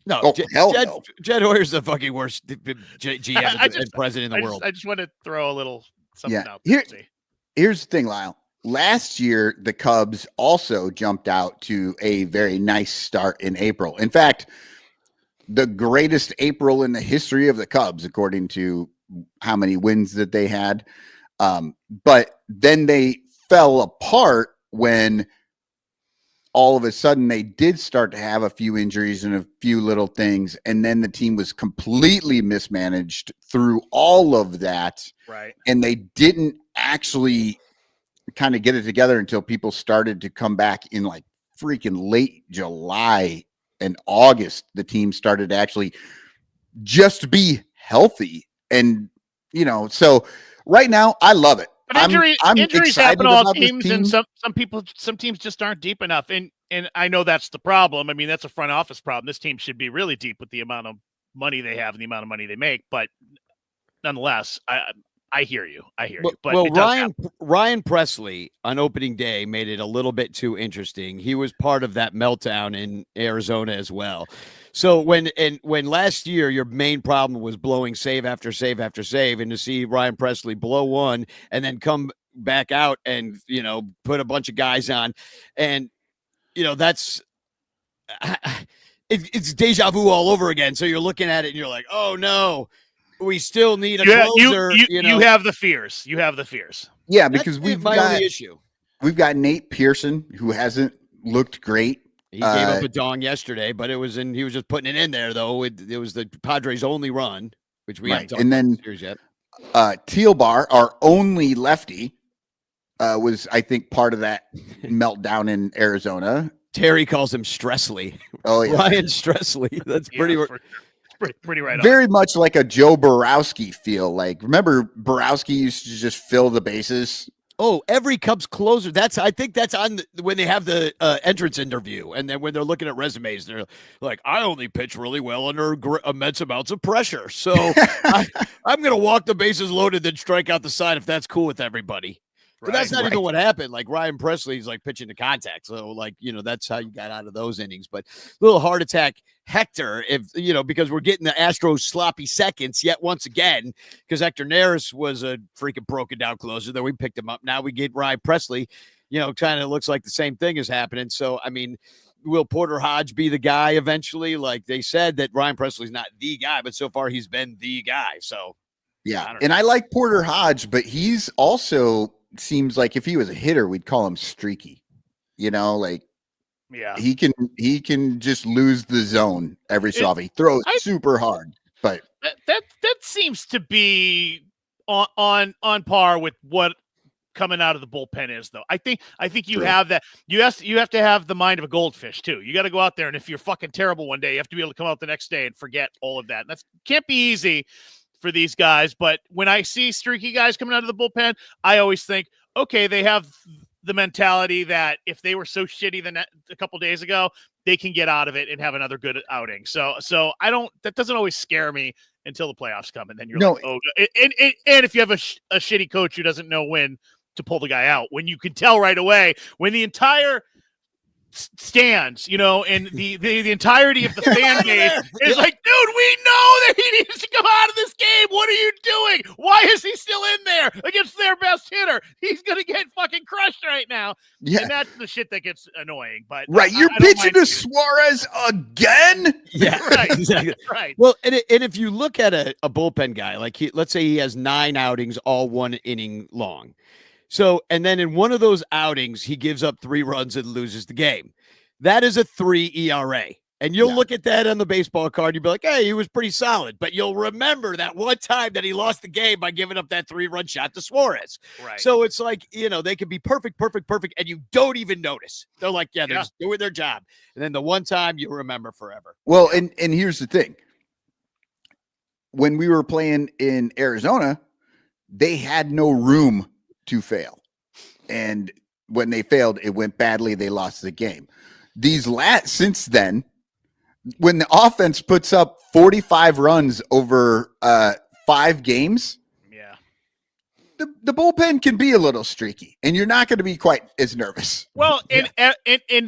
S4: No,
S2: oh,
S4: no. Jed Hoyer's the fucking worst GM and president in the world.
S3: I just want to throw a little something out there.
S2: Here's the thing, Lyle. Last year, the Cubs also jumped out to a very nice start in April. In fact, the greatest April in the history of the Cubs, according to how many wins that they had. But then they fell apart when all of a sudden they did start to have a few injuries and a few little things. And then the team was completely mismanaged through all of that.
S3: Right.
S2: And they didn't actually kind of get it together until people started to come back in like freaking late July and August. The team started to actually just be healthy. And, so right now I love it.
S3: But injuries happen to all teams, and some teams just aren't deep enough. And I know that's the problem. I mean, that's a front office problem. This team should be really deep with the amount of money they have and the amount of money they make. But nonetheless, I hear you. But
S4: Ryan Presley on opening day made it a little bit too interesting. He was part of that meltdown in Arizona as well. So when last year your main problem was blowing save after save after save, and to see Ryan Presley blow one and then come back out and put a bunch of guys on, and that's it's deja vu all over again. So you're looking at it and you're like, oh no, we still need a closer.
S3: You have the fears. You have the fears.
S2: Yeah, because we've got
S4: only issue.
S2: We've got Nate Pearson, who hasn't looked great.
S4: He gave up a dong yesterday, but he was just putting it in there though. It was the Padres' only run, which we haven't talked about the series yet.
S2: Tealbar, our only lefty, was I think part of that meltdown in Arizona.
S4: Terry calls him Stressley.
S2: Oh yeah,
S4: Ryan Stressley. That's pretty right on.
S2: Very much like a Joe Borowski feel. Like, remember Borowski used to just fill the bases?
S4: Oh, every Cubs closer. I think that's on when they have the entrance interview, and then when they're looking at resumes, they're like, "I only pitch really well under immense amounts of pressure, so I'm going to walk the bases loaded, then strike out the side if that's cool with everybody." But that's not even what happened. Like Ryan Presley's like pitching to contact, so that's how you got out of those innings. But little heart attack Hector, because we're getting the Astros sloppy seconds yet once again, because Hector Neris was a freaking broken down closer. Then we picked him up. Now we get Ryan Presley. Kind of looks like the same thing is happening. So I mean, will Porter Hodge be the guy eventually? Like they said that Ryan Presley's not the guy, but so far he's been the guy. So
S2: yeah, I like Porter Hodge, but he's also seems like if he was a hitter, we'd call him streaky.
S3: Yeah,
S2: he can just lose the zone every so often. He throws super hard, but
S3: that seems to be on par with what coming out of the bullpen is, though. I think you have that. You have to have the mind of a goldfish too. You got to go out there, and if you're fucking terrible one day, you have to be able to come out the next day and forget all of that. And that can't be easy for these guys. But when I see streaky guys coming out of the bullpen, I always think, okay, they have the mentality that if they were so shitty a couple days ago, they can get out of it and have another good outing. So that doesn't always scare me until the playoffs come, and then you're like, oh, and if you have a shitty coach who doesn't know when to pull the guy out, when you can tell right away, when the entire stands, and the entirety of the fan base is like, dude, we know that he needs to come out of this game. What are you doing? Why is he still in there against their best hitter? He's gonna get fucking crushed right now. Yeah, and that's the shit that gets annoying. But
S2: you're pitching to Suarez again.
S4: Yeah,
S3: right,
S4: exactly.
S3: Right.
S4: Well, and if you look at a bullpen guy, like let's say he has 9 outings, all 1 inning long. So, and then in one of those outings, he gives up 3 runs and loses the game. That is a 3 ERA. And you'll look at that on the baseball card. You'll be like, hey, he was pretty solid. But you'll remember that one time that he lost the game by giving up that 3-run shot to Suarez.
S3: Right.
S4: So it's like, they can be perfect. And you don't even notice. They're like, they're just doing their job. And then the one time you remember forever.
S2: Well, and here's the thing. When we were playing in Arizona, they had no room to fail, and when they failed, it went badly. They lost the game. Since then, when the offense puts up 45 runs over 5 games, the bullpen can be a little streaky, and you're not going to be quite as nervous.
S3: Well, and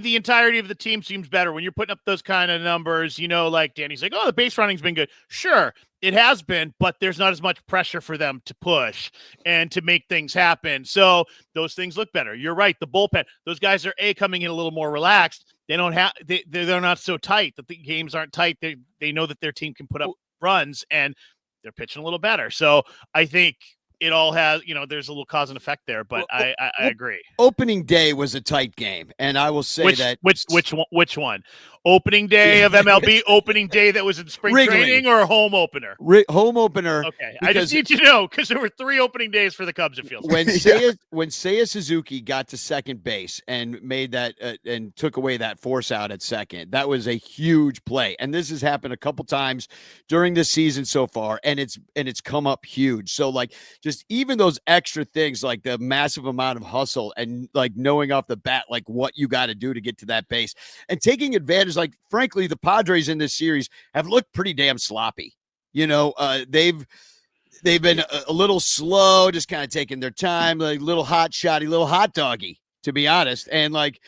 S3: the entirety of the team seems better when you're putting up those kind of numbers. Like Danny's like, oh, the base running's been good. Sure, it has been, but there's not as much pressure for them to push and to make things happen. So those things look better. You're right. The bullpen, those guys are coming in a little more relaxed. They don't have they're not so tight that the games aren't tight. They know that their team can put up runs, and they're pitching a little better. So I think it all has, there's a little cause and effect there, but I agree.
S4: Opening day was a tight game, and I will say
S3: which one? Opening day of MLB, opening day that was in spring training, or home opener?
S4: Home opener.
S3: Okay, I just need to know, because there were 3 opening days for the Cubs. It feels
S4: when Seiya Suzuki got to second base and made that and took away that force out at second, that was a huge play. And this has happened a couple times during this season so far, and it's come up huge. So like, just even those extra things, like the massive amount of hustle and like knowing off the bat like what you got to do to get to that base and taking advantage. Like, frankly, the Padres in this series have looked pretty damn sloppy. They've been a little slow, just kind of taking their time, like little hot shotty, little hot doggy, to be honest. And like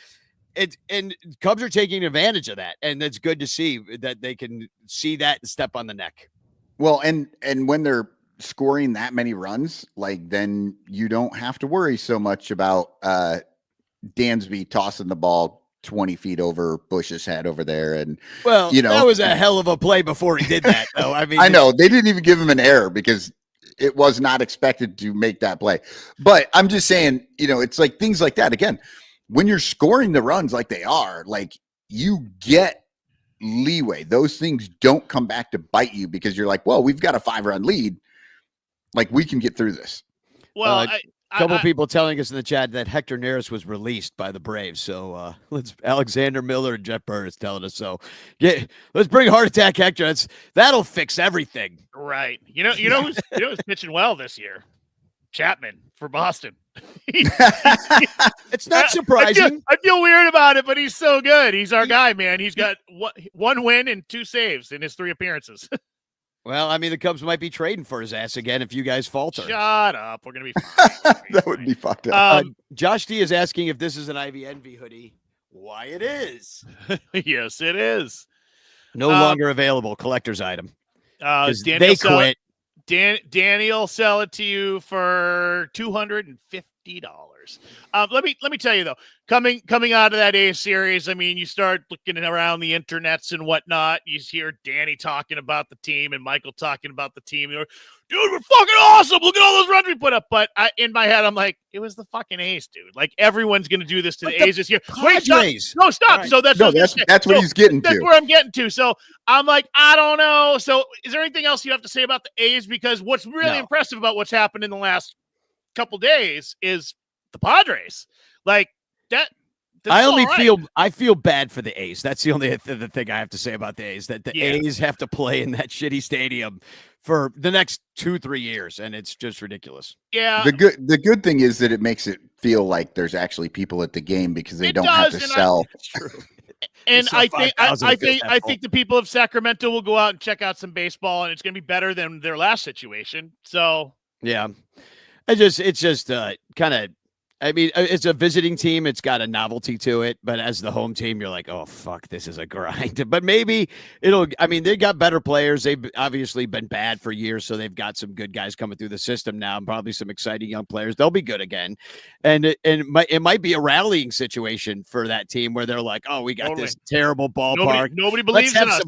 S4: and Cubs are taking advantage of that. And that's good to see that they can see that and step on the neck.
S2: Well, and when they're scoring that many runs, like, then you don't have to worry so much about Dansby tossing the ball 20 feet over Bush's head over there. And
S4: that was a hell of a play before he did that, though. I mean,
S2: I know they didn't even give him an error because it was not expected to make that play. But I'm just saying, it's like things like that. Again, when you're scoring the runs like they are, like, you get leeway. Those things don't come back to bite you because you're like, well, we've got a 5-run lead. Like, we can get through this.
S3: Well,
S4: a couple people telling us in the chat that Hector Neris was released by the Braves. So Alexander Miller and Jeff Burr is telling us so. Let's bring Heart Attack Hector. That'll fix everything.
S3: Right. Who's pitching well this year? Chapman for Boston.
S4: It's not surprising.
S3: I feel weird about it, but he's so good. He's our guy, man. He's got 1 win and 2 saves in his 3 appearances.
S4: Well, I mean, the Cubs might be trading for his ass again if you guys falter.
S3: Shut up. We're going to be fine.
S2: That would be fucked up.
S4: Josh D is asking if this is an Ivy Envy hoodie. Why, it is.
S3: Yes, it is.
S4: No longer available. Collector's item.
S3: They
S4: quit.
S3: Danny will sell it to you for $250. Let me tell you though, coming out of that A's series, I mean, you start looking around the internets and whatnot. You hear Danny talking about the team and Michael talking about the team. Dude, we're fucking awesome. Look at all those runs we put up. But in my head, I'm like, it was the fucking A's, dude. Like, everyone's going to do this to the A's this year. Wait, stop. No, stop. Right. So that's
S2: what he's getting to.
S3: That's where I'm getting to. So I'm like, I don't know. So is there anything else you have to say about the A's? Because what's really impressive about what's happened in the last couple days is the Padres. Like that.
S4: I feel bad for the A's. That's the only the thing I have to say about the A's, that the A's have to play in that shitty stadium for the next 2-3 years, and it's just ridiculous.
S3: Yeah.
S2: The good thing is that it makes it feel like there's actually people at the game because they don't have to sell.
S3: It's true. And
S4: So
S3: I think
S4: 5,000
S3: I
S4: feels
S3: think
S4: that
S3: I
S4: full.
S3: think the people of Sacramento will go out and check out some baseball, and it's going to be better than their last situation. So
S4: Yeah. It's just kind of, I mean, it's a visiting team. It's got a novelty to it, but as the home team, you're like, oh, fuck, this is a grind. But maybe I mean, they got better players. They've obviously been bad for years, so they've got some good guys coming through the system now, and probably some exciting young players. They'll be good again. And it might be a rallying situation for that team where they're like, oh, we got
S3: Totally.
S4: this terrible ballpark.
S3: Nobody believes in us.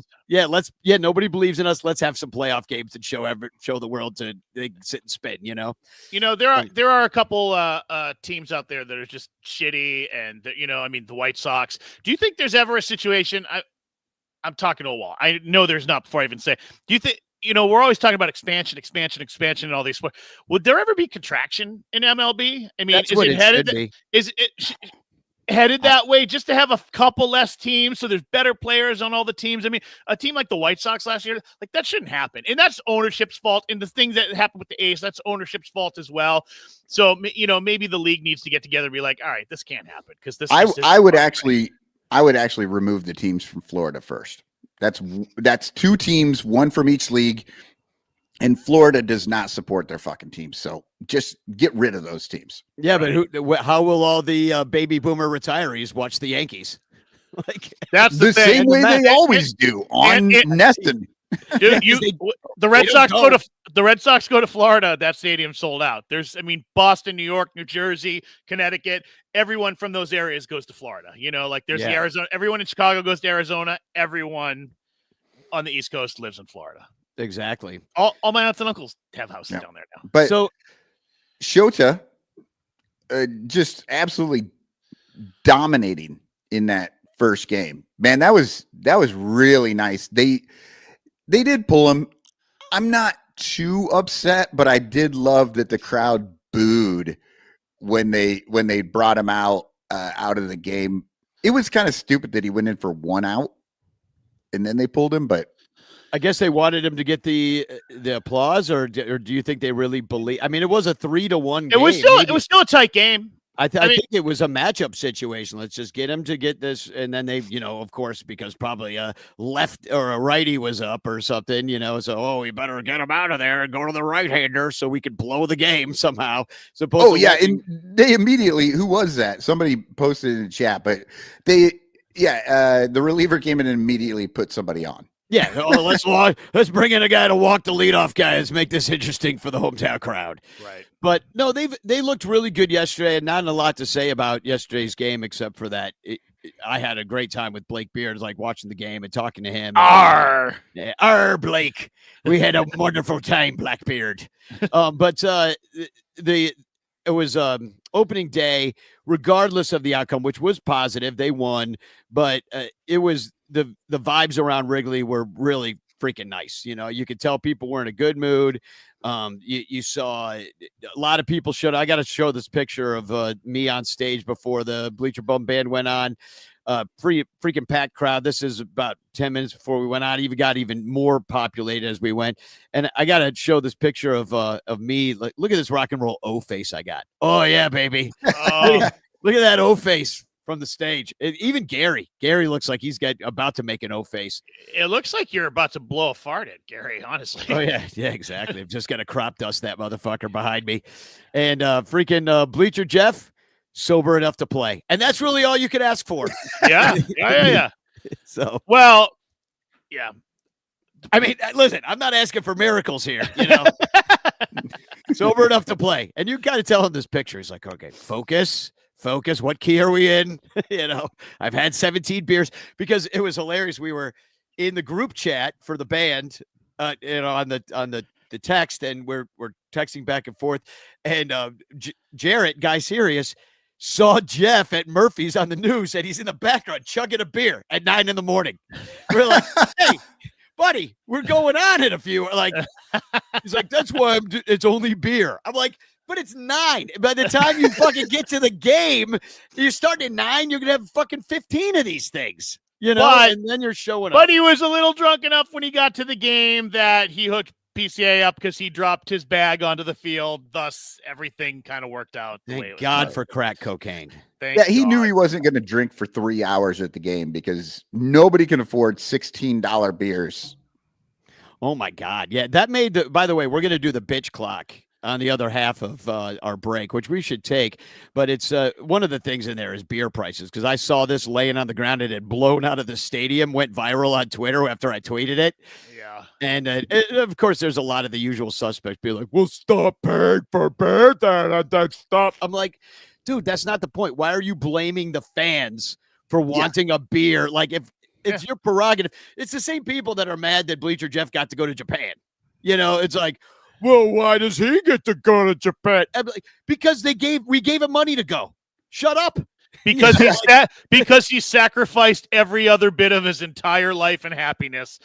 S4: Nobody believes in us. Let's have some playoff games and show the world they can sit and spin,
S3: There are a couple teams out there that are just shitty, and I mean the White Sox. Do you think there's ever a situation? I'm talking to a wall. I know there's not. Before I even say, do you think we're always talking about expansion, and all these sports? Would there ever be contraction in MLB? I mean,
S4: That's what it should be.
S3: Is it headed that way just to have a couple less teams so there's better players on all the teams? I mean, a team like the White Sox last year, like that shouldn't happen. And that's ownership's fault. And the things that happened with the A's, that's ownership's fault as well. So, maybe the league needs to get together and be like, all right, this can't happen because this
S2: I would actually remove the teams from Florida first. That's 2 teams, 1 from each league. And Florida does not support their fucking teams, so just get rid of those teams.
S4: Yeah, but how will all the baby boomer retirees watch the Yankees? Like
S3: that's
S2: the
S3: thing.
S2: same way they always do on Neston.
S3: The Red Sox go to Florida. That stadium sold out. Boston, New York, New Jersey, Connecticut. Everyone from those areas goes to Florida. There's the Arizona. Everyone in Chicago goes to Arizona. Everyone on the East Coast lives in Florida.
S4: Exactly.
S3: All my aunts and uncles have houses down there now.
S2: But so Shota just absolutely dominating in that first game. Man, that was really nice. They did pull him. I'm not too upset, but I did love that the crowd booed when they brought him out of the game. It was kind of stupid that he went in for 1 out and then they pulled him, but
S4: I guess they wanted him to get the applause, or do you think they really believe? I mean, it was a 3-1 game.
S3: It was still a tight game.
S4: I think it was a matchup situation. Let's just get him to get this, and then they, of course, because probably a left or a righty was up or something, so we better get him out of there and go to the right-hander so we can blow the game somehow.
S2: And they immediately, who was that? Somebody posted in the chat, but the reliever came in and immediately put somebody on.
S4: Yeah, let's bring in a guy to walk the leadoff guy. Let's make this interesting for the hometown crowd.
S3: Right.
S4: But no, they looked really good yesterday, and not a lot to say about yesterday's game except for that I had a great time with Blake Beard, like watching the game and talking to him. Blake. We had a wonderful time, Blackbeard. It was opening day, regardless of the outcome, which was positive. They won, but it was the vibes around Wrigley were really freaking nice. You could tell people were in a good mood. You saw a lot of people I got to show this picture of me on stage before the Bleacher Bum Band went on. Freaking packed crowd. This is about 10 minutes before we went on. Even got even more populated as we went. And I got to show this picture of me. Like, look at this rock and roll O face I got. Oh yeah, baby. Look at that O face from the stage. Even Gary looks like he's about to make an O face.
S3: It looks like you're about to blow a fart at Gary, honestly.
S4: Oh yeah, exactly. I'm just gonna crop dust that motherfucker behind me. And freaking Bleacher Jeff, sober enough to play. And that's really all you could ask for.
S3: Yeah.
S4: So
S3: yeah.
S4: I mean, listen, I'm not asking for miracles here, Sober enough to play. And you gotta tell him this picture. He's like, okay, focus. What key are we in? I've had 17 beers, because it was hilarious. We were in the group chat for the band, on the text, and we're texting back and forth. And Jarrett, Guy Sirius, saw Jeff at Murphy's on the news, and he's in the background chugging a beer at 9 a.m. We're like, hey, buddy, we're going on in a few. Like, he's like, that's why it's only beer. I'm like, but it's 9. By the time you fucking get to the game, you start at 9, you're going to have fucking 15 of these things, and then you're showing up.
S3: But he was a little drunk enough when he got to the game that he hooked PCA up because he dropped his bag onto the field. Thus, everything kind of worked out.
S4: Thank God for crack cocaine.
S3: Thank
S2: Yeah, he knew
S3: God.
S2: he wasn't going to drink for 3 hours at the game because nobody can afford $16 beers.
S4: Oh my God. Yeah. That made by the way, we're going to do the bitch clock on the other half of our break, which we should take. But it's one of the things in there is beer prices. Cause I saw this laying on the ground. It had blown out of the stadium, went viral on Twitter after I tweeted it.
S3: Yeah.
S4: And of course, there's a lot of the usual suspects be like, "We'll stop paying for beer. That stop." I'm like, dude, that's not the point. Why are you blaming the fans for wanting a beer? Like, if it's your prerogative, it's the same people that are mad that Bleacher Jeff got to go to Japan. It's like, well, why does he get to go to Japan? Like, because we gave him money to go. Shut up.
S3: Because because he sacrificed every other bit of his entire life and happiness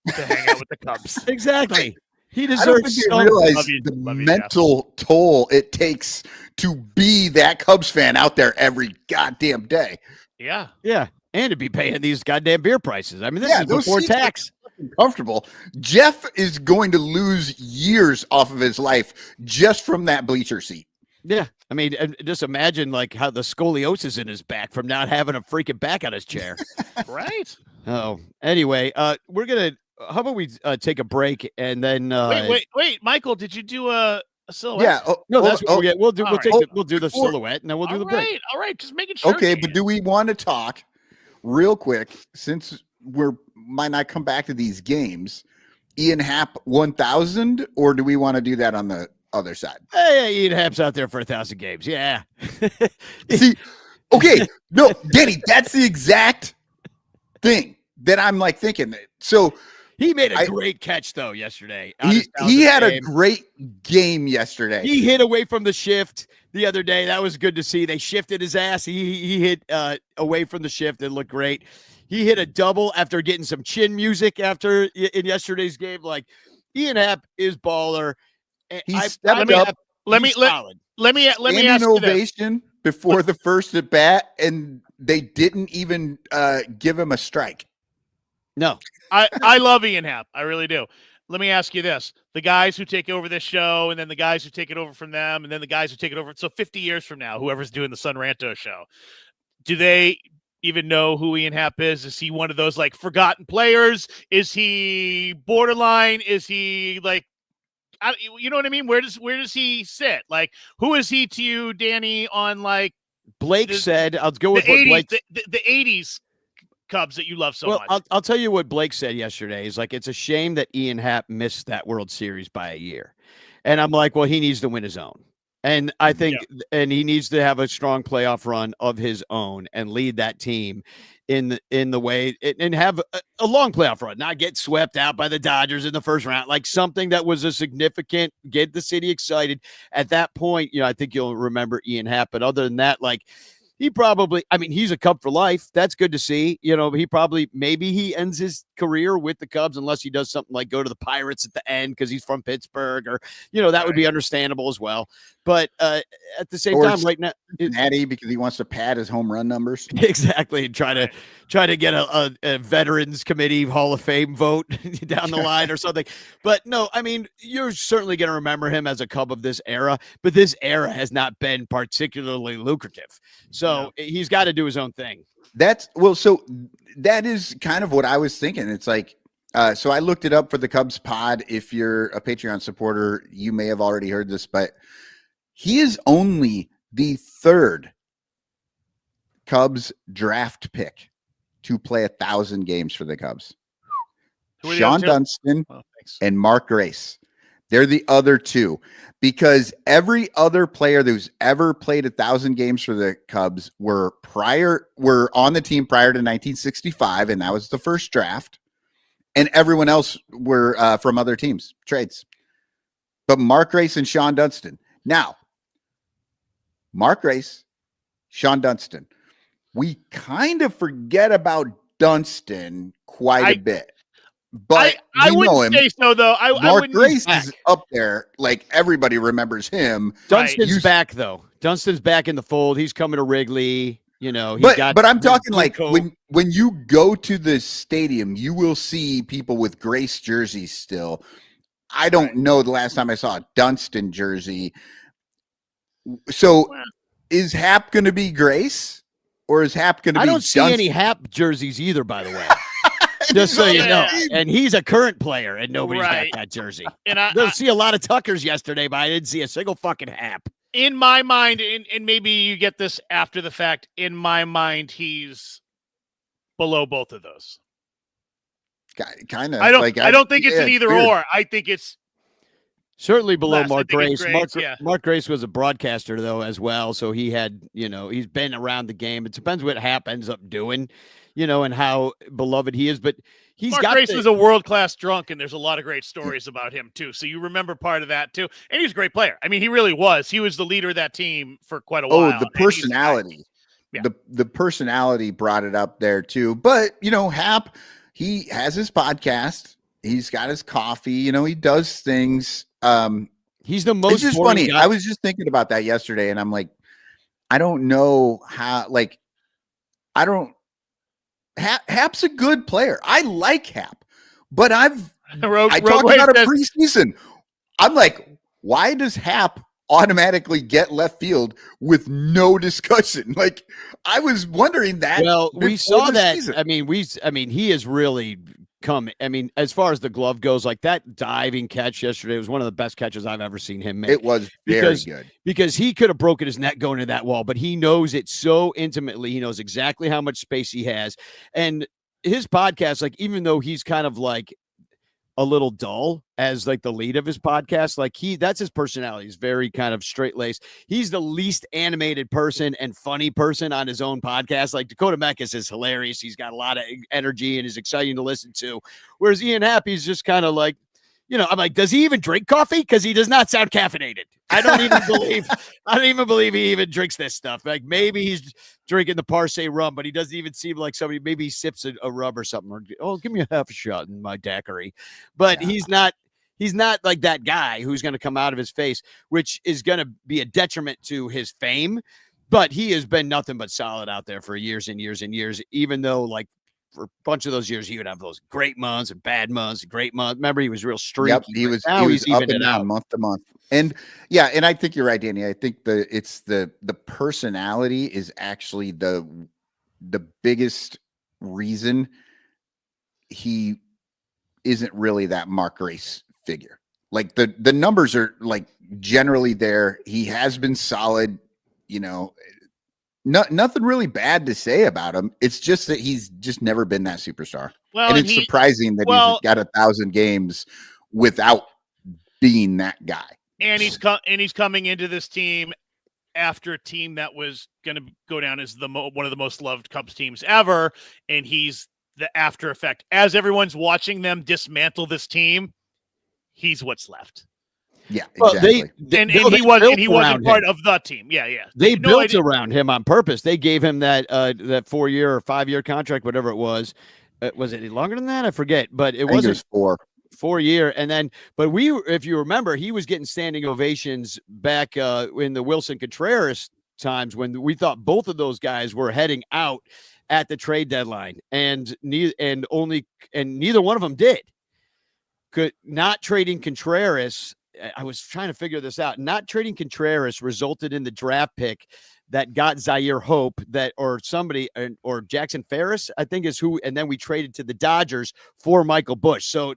S3: to hang out with the Cubs.
S4: Exactly. He
S2: I don't
S4: deserves
S2: think
S4: some.
S2: you realize
S3: Love you,
S2: mental toll it takes to be that Cubs fan out there every goddamn day.
S3: Yeah.
S4: Yeah. And to be paying these goddamn beer prices. I mean, this is before tax.
S2: Comfortable. Jeff is going to lose years off of his life just from that bleacher seat.
S4: Yeah. I mean, just imagine like how the scoliosis in his back from not having a freaking back on his chair.
S3: Right.
S4: Oh, anyway, we're going to, how about we take a break and then
S3: wait, Michael, did you do a silhouette?
S2: Yeah.
S4: no, that's what we'll get. We'll do. We'll do the
S2: Before-
S4: silhouette and then we'll do the break.
S3: All right, just making sure.
S2: Okay,
S3: Dan.
S2: but do we want to talk real quick since might not come back to these games? Ian Happ 1000, or do we want to do that on the other side?
S4: Hey, Ian Happ's out there for 1,000 games. Yeah.
S2: See, okay, no, Danny, that's the exact thing that I'm like thinking. So
S4: he made a great catch though yesterday.
S2: He had a great game yesterday.
S4: He hit away from the shift the other day. That was good to see. They shifted his ass. He hit away from the shift. It looked great. He hit a double after getting some chin music in yesterday's game. Like, Ian Happ is baller.
S2: He stepped up.
S3: Let me ask you
S2: ovation before the first at bat, and they didn't even give him a strike.
S4: No,
S3: I love Ian Happ. I really do. Let me ask you this. The guys who take over this show, and then the guys who take it over from them, and then the guys who take it over. So 50 years from now, whoever's doing the Sun Ranto show, do they even know who Ian Happ is? Is he one of those like forgotten players? Is he borderline? Is he like, you know what I mean? Where does he sit? Like, who is he to you, Danny, on like
S4: Blake said, I'll go with what
S3: 80s,
S4: Blake
S3: the 80s Cubs that you love so much.
S4: I'll tell you what Blake said yesterday. He's like, it's a shame that Ian Happ missed that World Series by a year. And I'm like, well, he needs to win his own. And I think, and he needs to have a strong playoff run of his own and lead that team in the way and have a long playoff run, not get swept out by the Dodgers in the first round, like something that was a significant, get the city excited. At that point, I think you'll remember Ian Happ. But other than that, like, he probably, I mean, he's a Cub for life. That's good to see. Maybe he ends his career with the Cubs unless he does something like go to the Pirates at the end because he's from Pittsburgh, or, that would be understandable as well. But at the same time, right now,
S2: Natty, because he wants to pad his home run numbers.
S4: Exactly. And try to get a Veterans Committee Hall of Fame vote down the line or something. But no, I mean, you're certainly going to remember him as a Cub of this era, but this era has not been particularly lucrative. So he's got to do his own thing.
S2: So that is kind of what I was thinking. It's like, so I looked it up for the Cubs pod. If you're a Patreon supporter, you may have already heard this, but he is only the third Cubs draft pick to play 1,000 games for the Cubs. Sean Dunston and Mark Grace. They're the other two, because every other player who's ever played 1,000 games for the Cubs were on the team prior to 1965, and that was the first draft. And everyone else were from other teams, trades. But Mark Grace and Sean Dunston. Now, Mark Grace, Sean Dunston. We kind of forget about Dunston quite a bit. But
S3: I wouldn't say so, though.
S2: Mark Grace is up there. Like, everybody remembers him.
S4: Dunston's back, though. Dunston's back in the fold. He's coming to Wrigley.
S2: But I'm talking like when you go to the stadium, you will see people with Grace jerseys still. I don't know the last time I saw a Dunston jersey. So Is Hap going to be Grace, or is Hap going to be?
S4: I don't see
S2: Dunston?
S4: any Hap jerseys either, by the way. Just so you know. And he's a current player, and nobody's got that jersey.
S3: And I
S4: didn't see a lot of Tuckers yesterday, but I didn't see a single fucking Hap.
S3: In my mind, and maybe you get this after the fact, in my mind, he's below both of those.
S2: Kind of.
S3: I don't think it's an either or. I think it's
S4: certainly below Mark Grace.
S3: Mark
S4: Grace was a broadcaster though as well, so he had, he's been around the game. It depends what Hap ends up doing, and how beloved he is. But
S3: Mark Grace was a world-class drunk, and there's a lot of great stories about him too. So you remember part of that too. And he's a great player. I mean, he really was. He was the leader of that team for quite a while.
S2: Oh, the personality. The personality brought it up there too. But Hap, he has his podcast. He's got his coffee. He does things.
S4: He's the most.
S2: It's just funny. I was just thinking about that yesterday, and I'm like, I don't know how. Like, I don't. Hap's a good player. I like Hap, but I talked about it preseason. I'm like, why does Hap automatically get left field with no discussion? Like, I was wondering that.
S4: Well, we saw that. Season. I mean, he has really come. I mean, as far as the glove goes, like that diving catch yesterday was one of the best catches I've ever seen him make.
S2: It was very good
S4: because he could have broken his neck going to that wall, but he knows it so intimately. He knows exactly how much space he has, and his podcast, like, even though he's kind of like a little dull as like the lead of his podcast, like that's his personality. He's very kind of straight laced. He's the least animated person and funny person on his own podcast. Like Dakota Mekas is hilarious. He's got a lot of energy and is exciting to listen to. Whereas Ian Happ, he's just kind of like, I'm like, does he even drink coffee? Because he does not sound caffeinated. I don't even believe he even drinks this stuff. Like maybe he's drinking the Parse rum, but he doesn't even seem like somebody. Maybe he sips a rub or something. Or, give me a half a shot in my daiquiri. But he's not like that guy who's going to come out of his face, which is going to be a detriment to his fame. But he has been nothing but solid out there for years and years and years, even though like for a bunch of those years, he would have those great months and bad months, great months. Remember, he was real streaky.
S2: Yep, he was up and down month to month. And and I think you're right, Danny. I think the personality is actually the biggest reason he isn't really that Mark Grace figure. Like the numbers are like generally there. He has been solid, nothing really bad to say about him. It's just that he's just never been that superstar. Well, and it's surprising that he's got 1,000 games without being that guy.
S3: And he's coming into this team after a team that was going to go down as one of the most loved Cubs teams ever, and he's the after effect. As everyone's watching them dismantle this team, he's what's left.
S2: Yeah, exactly.
S3: Well, he wasn't part of the team. Yeah.
S4: They built around him on purpose. They gave him that 4-year or 5-year contract, whatever it was. Was it longer than that? I forget, but it wasn't 4-year. And then, but if you remember, he was getting standing ovations back in the Wilson Contreras times when we thought both of those guys were heading out at the trade deadline, and neither one of them did. Not trading Contreras. I was trying to figure this out. Not trading Contreras resulted in the draft pick that got Zaire Hope or Jackson Ferris, I think is who. And then we traded to the Dodgers for Michael Busch. So,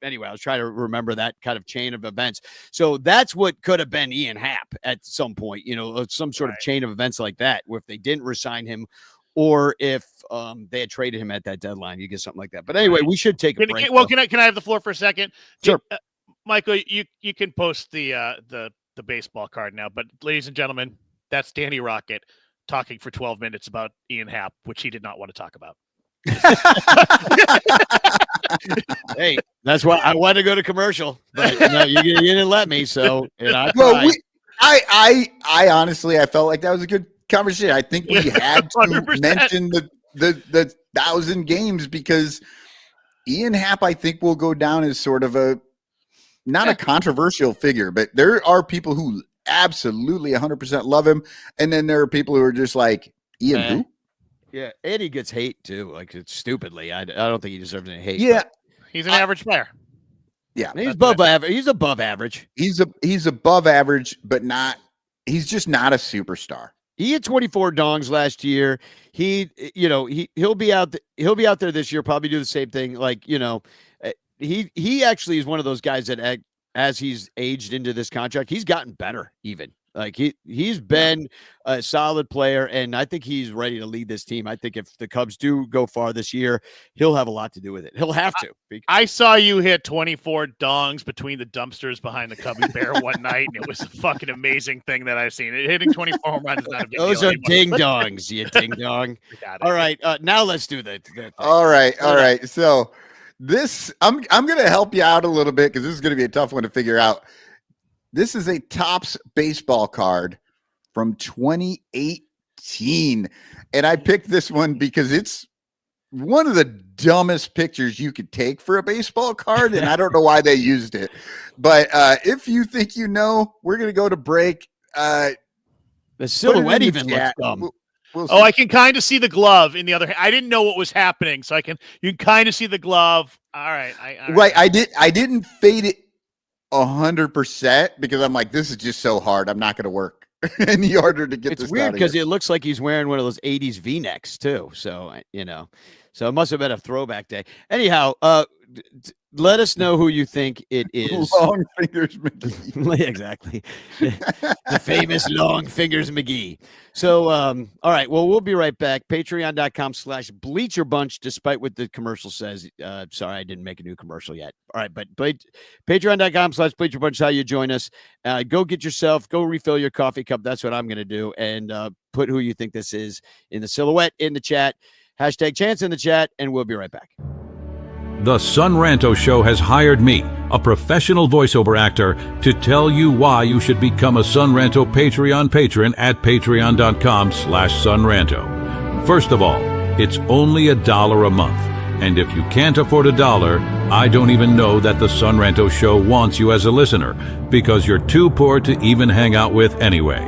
S4: anyway, I was trying to remember that kind of chain of events. So that's what could have been Ian Happ at some point, some sort of chain of events like that, where if they didn't resign him or if they had traded him at that deadline, you get something like that. But anyway, we should take a break.
S3: Well, can I have the floor for a second?
S4: Sure.
S3: Michael, you can post the baseball card now, but ladies and gentlemen, that's Danny Rocket talking for 12 minutes about Ian Happ, which he did not want to talk about.
S4: Hey, that's why I wanted to go to commercial, but no, you didn't let me. So,
S2: I honestly, I felt like that was a good conversation. I think we had to 100%. Mention the 1,000 games because Ian Happ, I think, will go down as sort of not a controversial figure, but there are people who absolutely 100% love him, and then there are people who are just like, Ian who?
S4: Yeah, and he gets hate too, like it's stupidly. I don't think he deserves any hate.
S2: Yeah,
S3: he's an average player.
S2: Yeah,
S4: he's above average. He's above average.
S2: He's above average, but not he's just not a superstar.
S4: He had 24 dongs last year. He'll be out there this year, probably do the same thing. Like, he actually is one of those guys that as he's aged into this contract, he's gotten better even. Like he's been a solid player, and I think he's ready to lead this team. I think if the Cubs do go far this year, he'll have a lot to do with it. He'll have to.
S3: I saw you hit 24 dongs between the dumpsters behind the Cubby Bear one night, and it was a fucking amazing thing that I've seen. Hitting 24 home runs is not a big
S4: Those
S3: deal
S4: are
S3: anymore.
S4: ding dongs, you ding dong. All right, now let's do that.
S2: All right. So this, I'm going to help you out a little bit because this is going to be a tough one to figure out. This is a Topps baseball card from 2018. And I picked this one because it's one of the dumbest pictures you could take for a baseball card. And I don't know why they used it. But if you think we're going to go to break.
S4: The silhouette even looks dumb.
S3: We'll I can kind of see the glove in the other hand. I didn't know what was happening. So you can kind of see the glove. All right.
S2: I didn't fade it 100% because I'm like, this is just so hard. I'm not going to work any harder to get this.
S4: It's weird because it looks like he's wearing one of those 80s V-necks too. So, so it must have been a throwback day. Anyhow, let us know who you think it is.
S2: Long Fingers McGee.
S4: Exactly. The famous Long Fingers McGee. So, all right. Well, we'll be right back. Patreon.com/BleacherBunch, despite what the commercial says. Sorry, I didn't make a new commercial yet. All right. But Patreon.com/BleacherBunch is how you join us. Go refill your coffee cup. That's what I'm going to do. And put who you think this is in the silhouette in the chat. #Chance in the chat. And we'll be right back.
S5: The Son Ranto Show has hired me, a professional voiceover actor, to tell you why you should become a Son Ranto Patreon patron at patreon.com/sonranto. First of all, it's only $1 a month. And if you can't afford $1, I don't even know that the Son Ranto Show wants you as a listener, because you're too poor to even hang out with anyway.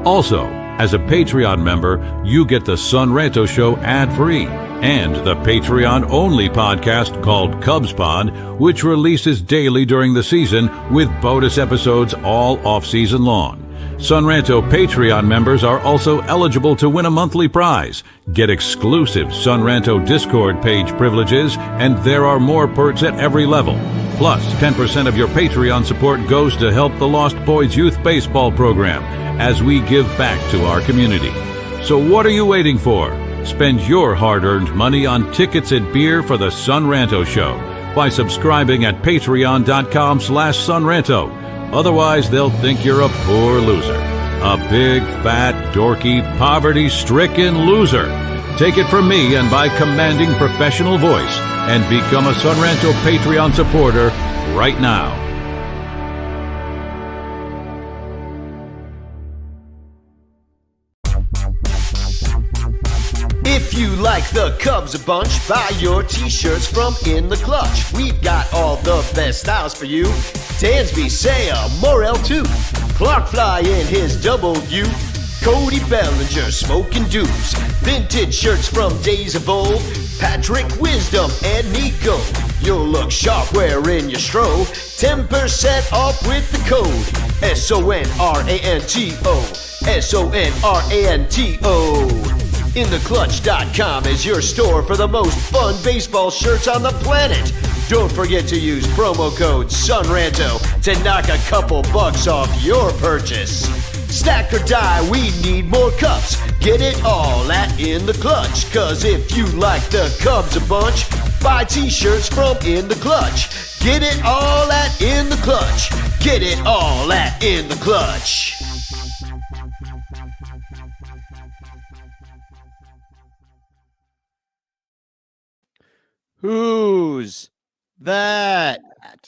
S5: Also, as a Patreon member, you get the Son Ranto Show ad-free and the Patreon-only podcast called Cubs Pod, which releases daily during the season with bonus episodes all off-season long. Son Ranto Patreon members are also eligible to win a monthly prize, get exclusive Son Ranto Discord page privileges, and there are more perks at every level. Plus, 10% of your Patreon support goes to help the Lost Boys Youth Baseball Program as we give back to our community. So what are you waiting for? Spend your hard-earned money on tickets and beer for the Son Ranto Show by subscribing at patreon.com/sonranto. Otherwise, they'll think you're a poor loser. A big, fat, dorky, poverty-stricken loser. Take it from me and by commanding professional voice, and become a Son Ranto Patreon supporter right now.
S1: If you like the Cubs a bunch, buy your t-shirts from In the Clutch. We've got all the best styles for you. Dansby, Saya, Morel too. Clark Fly in his W. Cody Bellinger, smoking deuce. Vintage shirts from days of old. Patrick Wisdom and Nico. You'll look sharp wearing your stro. 10% off with the code SONRANTO. SONRANTO. InTheClutch.com is your store for the most fun baseball shirts on the planet. Don't forget to use promo code SONRANTO to knock a couple bucks off your purchase. Stack or die, we need more cups. Get it all at In the Clutch. Cause if you like the Cubs a bunch, buy t-shirts from In the Clutch. Get it all at In the Clutch. Get it all at In the Clutch.
S4: Who's that?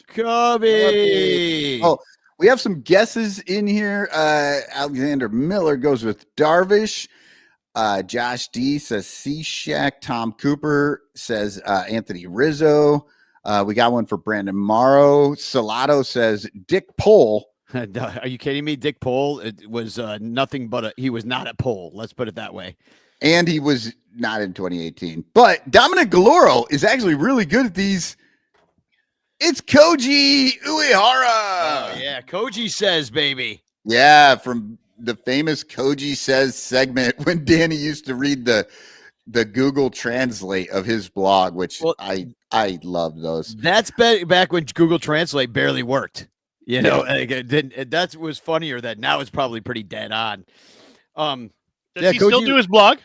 S4: Cubby.
S2: Oh, we have some guesses in here. Alexander Miller goes with Darvish. Josh D says C-Shack. Tom Cooper says Anthony Rizzo. We got one for Brandon Morrow. Salado says Dick Pole.
S4: Are you kidding me? Dick Pole, it was nothing but he was not a pole. Let's put it that way.
S2: And he was not in 2018. But Dominic Galoro is actually really good at these. It's Koji Uehara.
S4: Oh, yeah. Koji says, baby.
S2: Yeah, from the famous Koji Says segment when Danny used to read the Google Translate of his blog, which I love those.
S4: That's back when Google Translate barely worked. You know, like it didn't. That was funnier. That now it's probably pretty dead on.
S3: Does he still do his blog?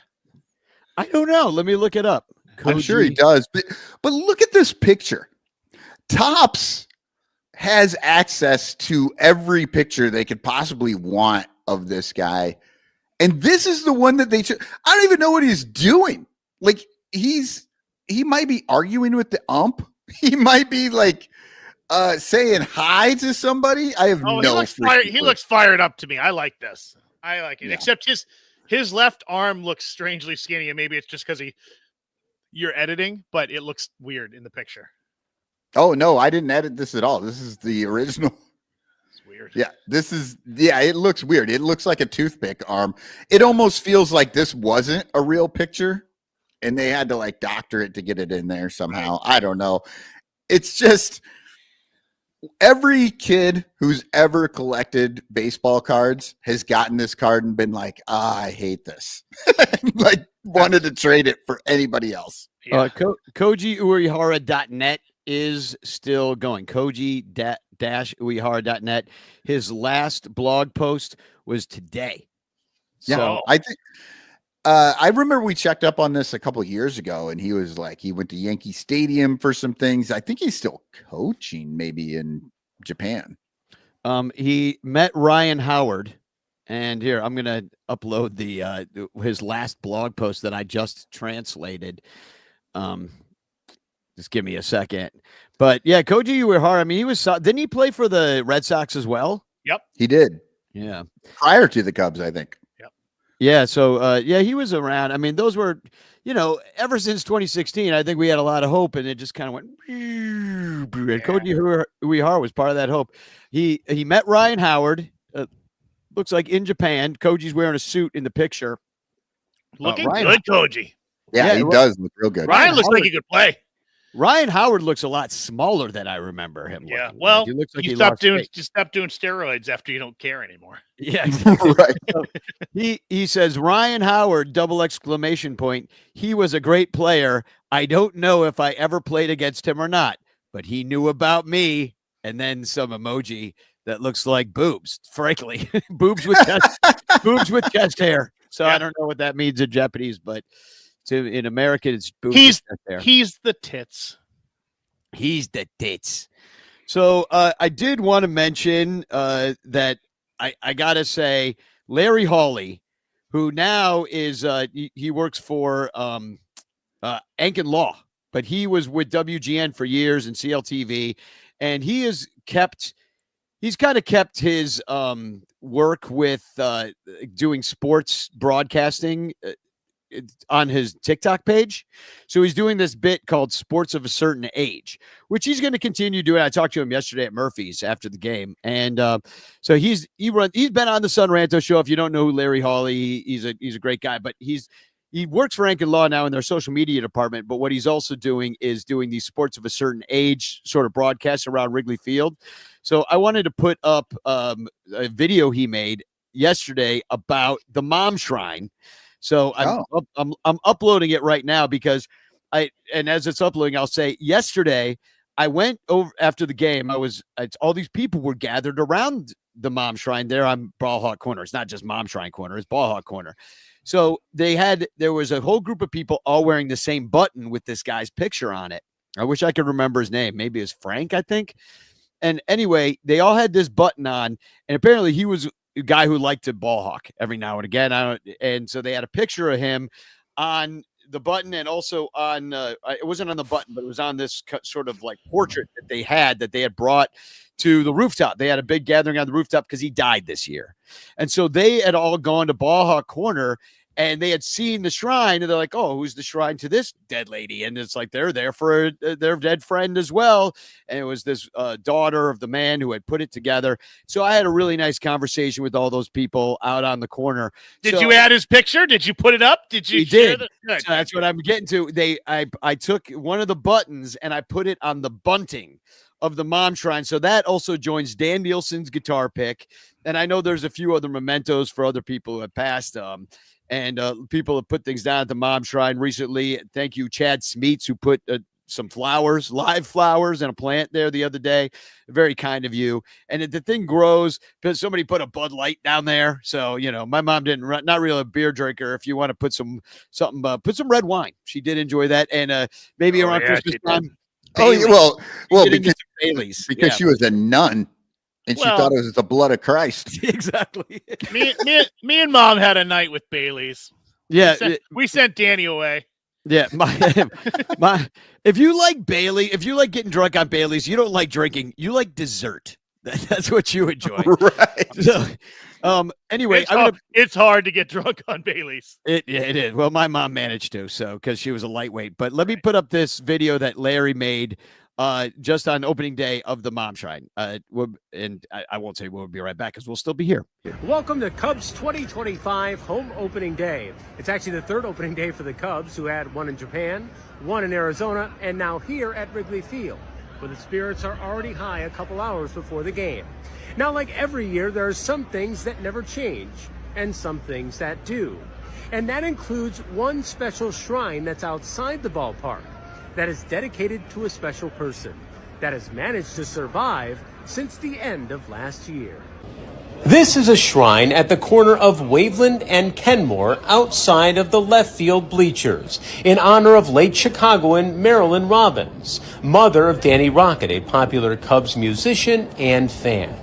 S4: I don't know. Let me look it up.
S2: I'm sure he does. But look at this picture. Topps has access to every picture they could possibly want of this guy. And this is the one that I don't even know what he's doing. Like he might be arguing with the ump. He might be like saying hi to somebody. I have no
S3: he looks fired up to me. I like this. I like it. Yeah. Except his left arm looks strangely skinny, and maybe it's just because you're editing, but it looks weird in the picture.
S2: Oh no, I didn't edit this at all. This is the original.
S3: It's weird.
S2: Yeah, it looks weird. It looks like a toothpick arm. It almost feels like this wasn't a real picture and they had to like doctor it to get it in there somehow. I don't know. It's just every kid who's ever collected baseball cards has gotten this card and been like, I hate this. Like wanted to trade it for anybody else.
S4: Yeah. KojiUehara.net is still going. Koji-Uehara.net. His last blog post was today.
S2: Yeah, so I think I remember we checked up on this a couple of years ago, and he was like, he went to Yankee Stadium for some things. I think he's still coaching maybe in Japan.
S4: He met Ryan Howard, and here I'm going to upload his last blog post that I just translated. Just give me a second. But yeah, Koji Uehara, I mean, didn't he play for the Red Sox as well?
S3: Yep.
S2: He did.
S4: Yeah.
S2: Prior to the Cubs, I think.
S3: Yep.
S4: Yeah. So, he was around. I mean, those were, ever since 2016, I think we had a lot of hope, and it just kind of went. And Koji Uehara was part of that hope. He met Ryan Howard, looks like in Japan. Koji's wearing a suit in the picture.
S3: Looking good, Koji.
S2: Yeah, he does look real good.
S3: Ryan looks like he could play.
S4: Ryan Howard looks a lot smaller than I remember him.
S3: Yeah,
S4: looking.
S3: well,
S4: he looks like
S3: you stop doing steroids after you don't care anymore.
S4: Yeah, exactly.
S2: Right.
S4: So he says Ryan Howard ! He was a great player. I don't know if I ever played against him or not, but he knew about me. And then some emoji that looks like boobs. Frankly, boobs with chest hair. So yeah. I don't know what that means in Japanese, but. In American, it's
S3: he's the tits.
S4: He's the tits. So I did want to mention that I gotta say Larry Hawley, who now is he works for Ankin Law, but he was with WGN for years and CLTV, and he's kind of kept his work with doing sports broadcasting on his TikTok page. So he's doing this bit called Sports of a Certain Age, which he's going to continue doing. I talked to him yesterday at Murphy's after the game. And so he's been on the Sun Ranto show. If you don't know who Larry Hawley, he's a great guy, but he works for Ankin Law now in their social media department. But what he's also doing is doing these Sports of a Certain Age sort of broadcasts around Wrigley Field. So I wanted to put up a video he made yesterday about the Mom Shrine. So I'm uploading it right now because as it's uploading, I'll say yesterday I went over after the game. All these people were gathered around the Mom Shrine there on Ball Hawk Corner. It's not just Mom Shrine Corner, it's Ball Hawk Corner. So there was a whole group of people all wearing the same button with this guy's picture on it. I wish I could remember his name. Maybe it's Frank, I think. And anyway, they all had this button on, and apparently he was a guy who liked to ball hawk every now and again. And so they had a picture of him on the button, and also on it wasn't on the button, but it was on this sort of like portrait that they had brought to the rooftop. They had a big gathering on the rooftop because he died this year. And so they had all gone to Ball Hawk Corner, and they had seen the shrine, and they're like, oh, who's the shrine to this dead lady? And it's like, they're there for their dead friend as well. And it was this daughter of the man who had put it together. So I had a really nice conversation with all those people out on the corner.
S3: Did you add his picture? Did you put it up? Did you share
S4: did. So that's what I'm getting to. I took one of the buttons and I put it on the bunting of the Mom Shrine. So that also joins Dan Nielsen's guitar pick. And I know there's a few other mementos for other people who have passed. And people have put things down at the Mom Shrine recently. Thank you, Chad Smeets, who put some flowers, live flowers, and a plant there the other day. Very kind of you. And the thing grows because somebody put a Bud Light down there. So, my mom not really a beer drinker. If you want to put put some red wine. She did enjoy that. And maybe around Christmas time.
S2: Well,
S4: because Bailey's.
S2: Because she was a nun and she thought it was the blood of Christ.
S4: Exactly.
S3: me and Mom had a night with Bailey's.
S4: Yeah.
S3: We sent Danny away.
S4: Yeah, if you like Bailey, if you like getting drunk on Bailey's, you don't like drinking, you like dessert. That's what you enjoy.
S2: Right.
S4: So, anyway,
S3: it's hard to get drunk on Bailey's.
S4: It is. Well, my mom managed to, because she was a lightweight. But let me put up this video that Larry made just on opening day of the Mom Shrine. And I won't say we'll be right back because we'll still be here.
S6: Welcome to Cubs 2025 home opening day. It's actually the third opening day for the Cubs, who had one in Japan, one in Arizona, and now here at Wrigley Field, where the spirits are already high a couple hours before the game. Now, like every year, there are some things that never change and some things that do. And that includes one special shrine that's outside the ballpark that is dedicated to a special person that has managed to survive since the end of last year.
S7: This is a shrine at the corner of Waveland and Kenmore outside of the left field bleachers in honor of late Chicagoan Marilyn Robbins, mother of Danny Rocket, a popular Cubs musician and fan.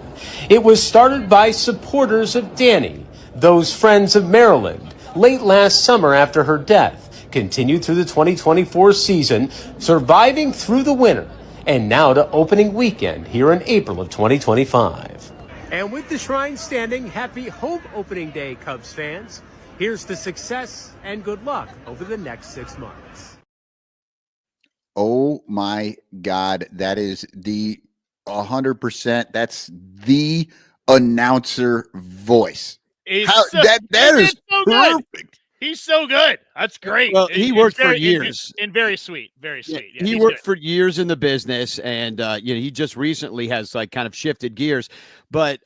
S7: It was started by supporters of Danny, those friends of Maryland, late last summer after her death, continued through the 2024 season, surviving through the winter, and now to opening weekend here in April of 2025.
S6: And with the shrine standing, happy home opening day, Cubs fans. Here's to success and good luck over the next 6 months.
S2: Oh my God. That is the 100%. That's the announcer voice. That is
S3: so
S2: perfect.
S3: Good. He's so good. That's great.
S4: Well, he worked for years.
S3: And very sweet. Very sweet.
S4: Yeah, he worked for years in the business, and he just recently has kind of shifted gears. But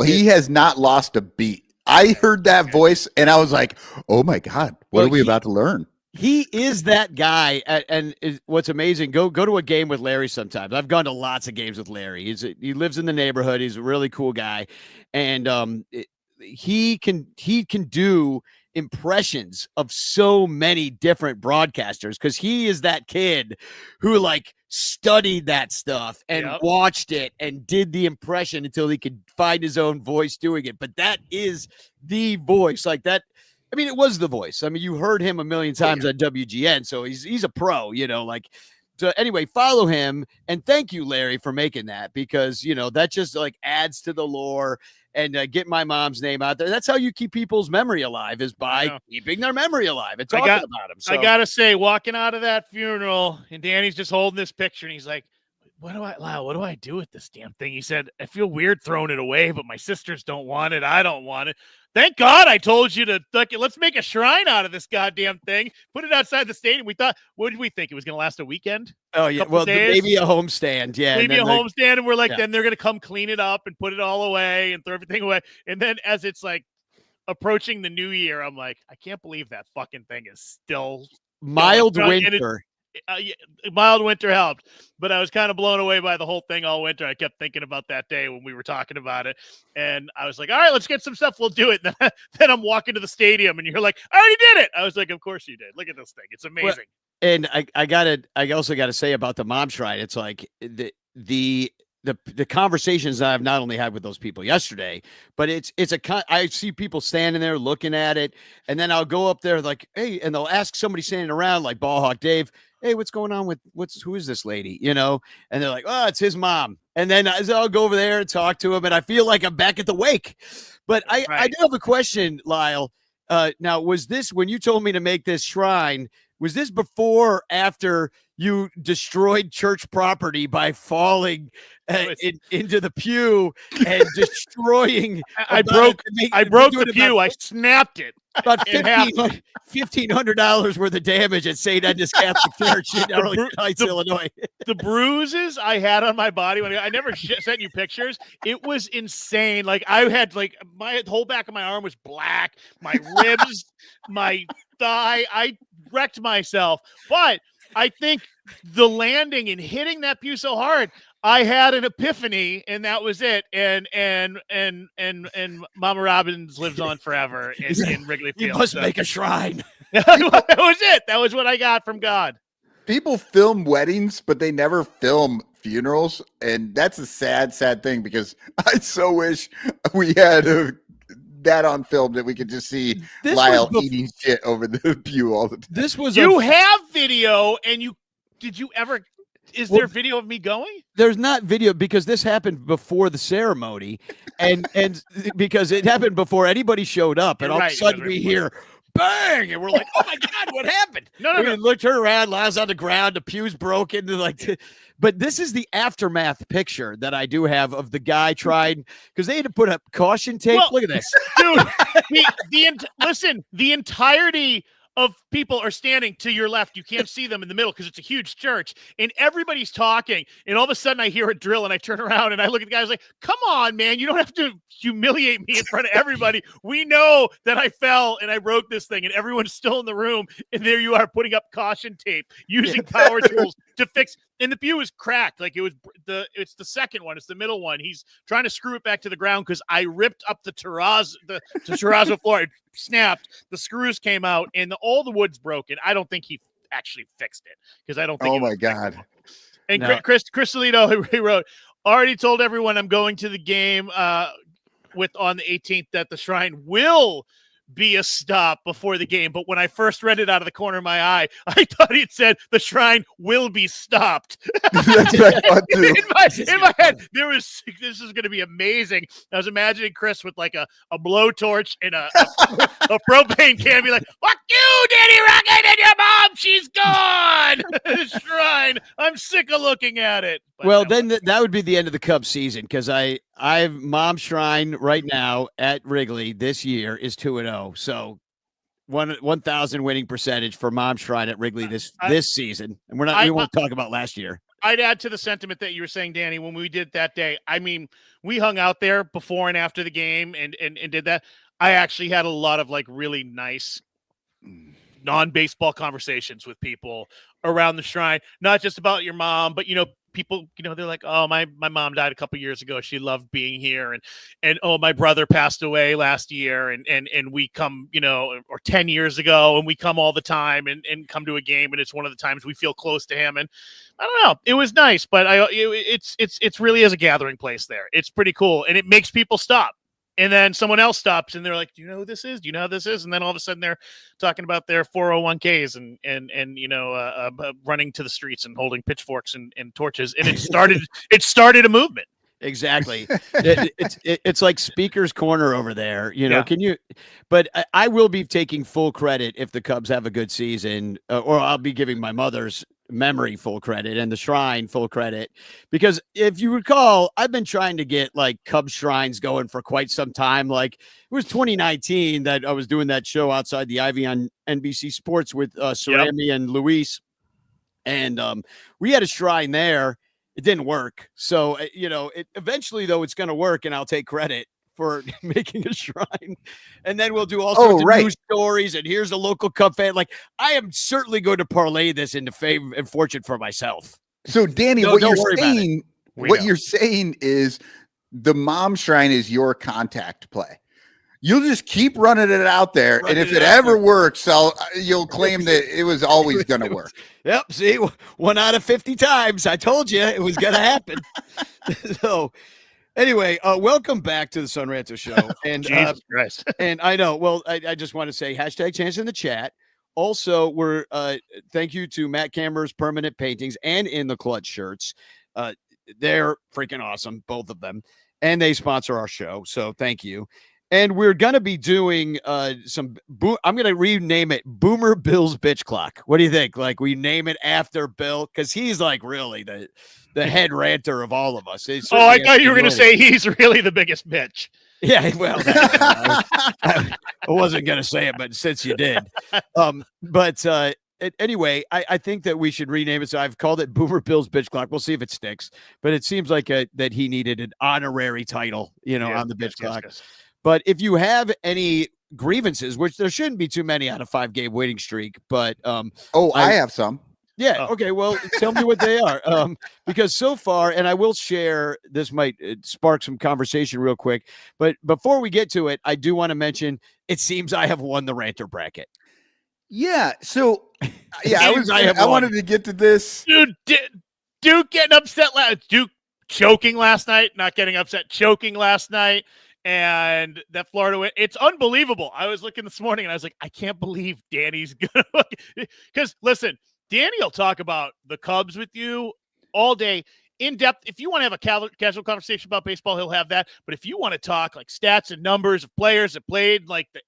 S2: he has not lost a beat. I heard that voice and I was like, oh my God, what are we about to learn?
S4: He is that guy. And what's amazing, go to a game with Larry sometimes. I've gone to lots of games with Larry. He lives in the neighborhood. He's a really cool guy. And he can do impressions of so many different broadcasters because he is that kid who studied that stuff and watched it and did the impression until he could find his own voice doing it. But that is the voice like that. I mean, it was the voice. I mean, you heard him a million times on WGN, so he's a pro, So anyway, follow him and thank you, Larry, for making that because that just adds to the lore and get my mom's name out there. That's how you keep people's memory alive is by keeping their memory alive and talking about him. So
S3: I gotta say, walking out of that funeral and Danny's just holding this picture and he's like, what do I do with this damn thing? He said, I feel weird throwing it away, but my sisters don't want it. I don't want it. Thank God I told you to let's make a shrine out of this goddamn thing. Put it outside the stadium. We thought, what did we think? It was going to last a weekend?
S4: Oh, yeah. Well, maybe a homestand. Yeah.
S3: Maybe a homestand. And we're like, then they're going to come clean it up and put it all away and throw everything away. And then as it's approaching the new year, I'm like, I can't believe that fucking thing is still
S4: mild winter.
S3: Mild winter helped, but I was kind of blown away by the whole thing all winter. I kept thinking about that day when we were talking about it, and I was like, all right, let's get some stuff. We'll do it. Then I'm walking to the stadium, and you're like, I already did it. I was like, of course you did. Look at this thing. It's amazing.
S4: Well, and I also got to say about the Mom Shrine, it's like the conversations that I've not only had with those people yesterday, but I see people standing there looking at it, and then I'll go up there hey, and they'll ask somebody standing around like Ballhawk Dave, hey, what's going on with who is this lady? And they're like, oh, it's his mom. And then I'll go over there and talk to him, and I feel like I'm back at the wake. But I do have a question, Lyle. Now, was this when you told me to make this shrine? Was this before or after you destroyed church property by falling into the pew and destroying?
S3: I broke the pew. I snapped it.
S4: About $1,500 worth of damage at St. Edna's Catholic Church in Arlington Heights, Illinois.
S3: The bruises I had on my body when I never sent you pictures. It was insane. Like I had like my whole back of my arm was black. My ribs, my thigh. I wrecked myself. But I think the landing and hitting that pew so hard, I had an epiphany, and that was it. And Mama Robbins lives on forever in Wrigley Field.
S4: You must make a shrine.
S3: That was it. That was what I got from God.
S2: People film weddings, but they never film funerals, and that's a sad thing because I so wish we had that on film that we could just see Lyle eating shit over the pew all the time.
S4: This was
S3: you have video, and did you ever? Is there video of me going?
S4: There's not video because this happened before the ceremony, and because it happened before anybody showed up, and all of a sudden we hear bang, and we're like, "Oh my god, what happened?"
S3: No.
S4: Look, turn around, Lyle's on the ground, the pew's broken. But this is the aftermath picture that I do have of the guy trying because they had to put up caution tape. Look at this,
S3: dude. The entirety of people are standing to your left. You can't see them in the middle because it's a huge church, and everybody's talking. And all of a sudden, I hear a drill, and I turn around and I look at the guys like, "Come on, man! You don't have to humiliate me in front of everybody. We know that I fell and I broke this thing, and everyone's still in the room. And there you are putting up caution tape, using power tools to fix." And the pew is cracked. Like it's the second one. It's the middle one. He's trying to screw it back to the ground because I ripped up the terrazzo floor. It snapped. The screws came out, and all the wood's broken. I don't think he actually fixed it because I don't think.
S2: Oh my god!
S3: And no. Chris Salito, he wrote, already told everyone I'm going to the game on the 18th that the Shrine will be a stop before the game. But when I first read it out of the corner of my eye, I thought it said the Shrine will be stopped.
S2: That's what I thought too.
S3: In my head, this is going to be amazing. I was imagining Chris with like a blowtorch and a propane can, be like, "Fuck you, Danny Rocket, and your mom, she's gone." The Shrine, I'm sick of looking at it. But
S4: well, then that would be the end of the Cubs season because I've Mom Shrine right now at Wrigley this year is 2-0. So 1,000 winning percentage for Mom Shrine at Wrigley this season. And we won't talk about last year.
S3: I'd add to the sentiment that you were saying, Danny, when we did that day. I mean, we hung out there before and after the game and did that. I actually had a lot of like really nice non-baseball conversations with people around the Shrine, not just about your mom, but people, they're like, "Oh, my mom died a couple years ago. She loved being here." And oh, my brother passed away last year. And we come, or 10 years ago, and we come all the time and come to a game. And it's one of the times we feel close to him. And I don't know, it was nice, but it's really is a gathering place there. It's pretty cool. And it makes people stop. And then someone else stops and they're like, "Do you know who this is? Do you know how this is?" And then all of a sudden they're talking about their 401ks and running to the streets and holding pitchforks and torches. And it started a movement.
S4: Exactly. It's like Speaker's Corner over there. Can you? But I will be taking full credit if the Cubs have a good season, or I'll be giving my mother's memory full credit and the Shrine full credit, because if you recall, I've been trying to get like Cubs shrines going for quite some time. Like it was 2019 that I was doing that show outside the Ivy on NBC Sports with Cerami and Luis, and we had a shrine there. It didn't work, so eventually though it's going to work, and I'll take credit for making a shrine. And then we'll do all sorts of news stories. And here's a local Cub fan. Like, I am certainly going to parlay this into fame and fortune for myself.
S2: So Danny, what you're saying is the Mom Shrine is your contact play. You'll just keep running it out there. And if it ever works, you'll claim that it was always going to work.
S4: Yep. See, 1 out of 50 times. I told you it was going to happen. So, anyway, welcome back to the Son Ranto Show. And
S3: Jesus Christ.
S4: And I know. Well, I just want to say #chance in the chat. Also, we're thank you to Matt Cammer's Permanent Paintings and In the Clutch shirts. They're freaking awesome, both of them, and they sponsor our show. So thank you. And we're going to be doing I'm going to rename it Boomer Bill's Bitch Clock. What do you think? Like we name it after Bill because he's like really the head ranter of all of us.
S3: Oh, I thought you were going to say he's really the biggest bitch.
S4: Yeah, well, I wasn't going to say it, but since you did. Anyway, I think that we should rename it. So I've called it Boomer Bill's Bitch Clock. We'll see if it sticks. But it seems like that he needed an honorary title, on the Bitch Clock. Yes. But if you have any grievances, which there shouldn't be too many on a 5-game winning streak, but
S2: I have some.
S4: Yeah. Oh. Okay. Well, tell me what they are. Because so far, and I will share, this might spark some conversation real quick. But before we get to it, I do want to mention it seems I have won the Ranter bracket.
S2: Yeah. So, yeah, I wanted to get to this.
S3: Dude, Duke getting upset. Duke choking last night, not getting upset, choking last night. And that Florida win, it's unbelievable. I was looking this morning and I was like, I can't believe Danny's going to, because listen, Danny will talk about the Cubs with you all day in depth. If you want to have a casual conversation about baseball, he'll have that. But if you want to talk like stats and numbers of players that played like the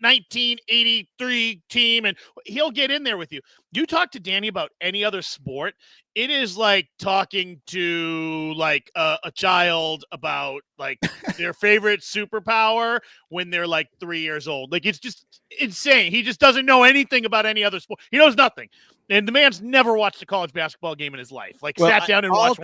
S3: 1983 team, and he'll get in there with you. You talk to Danny about any other sport, it is like talking to like a child about like their favorite superpower when they're like 3 years old. Like it's just insane. He just doesn't know anything about any other sport. He knows nothing. And the man's never watched a college basketball game in his life. Like sat down and watched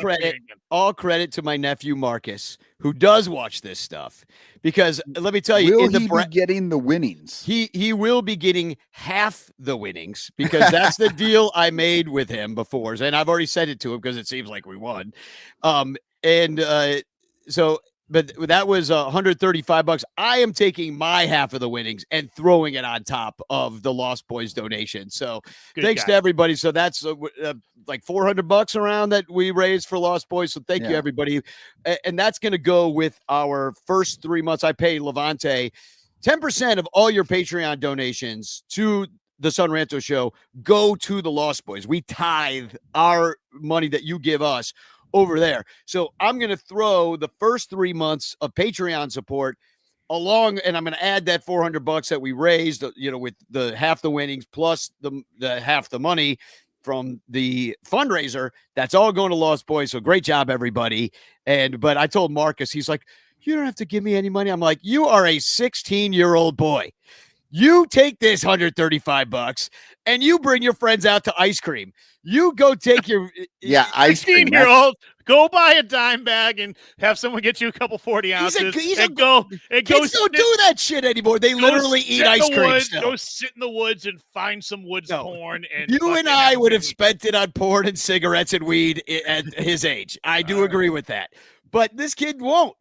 S4: all credit to my nephew Marcus, who does watch this stuff. Because let me tell you,
S2: will he be getting the winnings?
S4: He will be getting half the winnings because that's the deal I made with him before. And I've already said it to him because it seems like we won. But that was $135. I am taking my half of the winnings and throwing it on top of the Lost Boys donation. So thanks to everybody. So that's like $400 around that we raised for Lost Boys. So thank you, everybody. And that's going to go with our first 3 months. I pay Levante 10% of all your Patreon donations to the Son Ranto Show go to the Lost Boys. We tithe our money that you give us over there. So I'm going to throw the first 3 months of Patreon support along, and I'm going to add that $400 that we raised, with the half the winnings plus the half the money from the fundraiser. That's all going to Lost Boys. So great job, everybody. But I told Marcus, he's like, you don't have to give me any money. I'm like, you are a 16-year-old boy. You take this $135 and you bring your friends out to ice cream. You go take your
S2: ice cream.
S3: 16-year-old, go buy a dime bag and have someone get you a couple 40 ounces.
S4: Kids don't do that shit anymore. They literally eat ice cream.
S3: Go sit in the woods and find some woods porn. And
S4: you and I would have spent it on porn and cigarettes and weed at his age. I do agree with that. But this kid won't.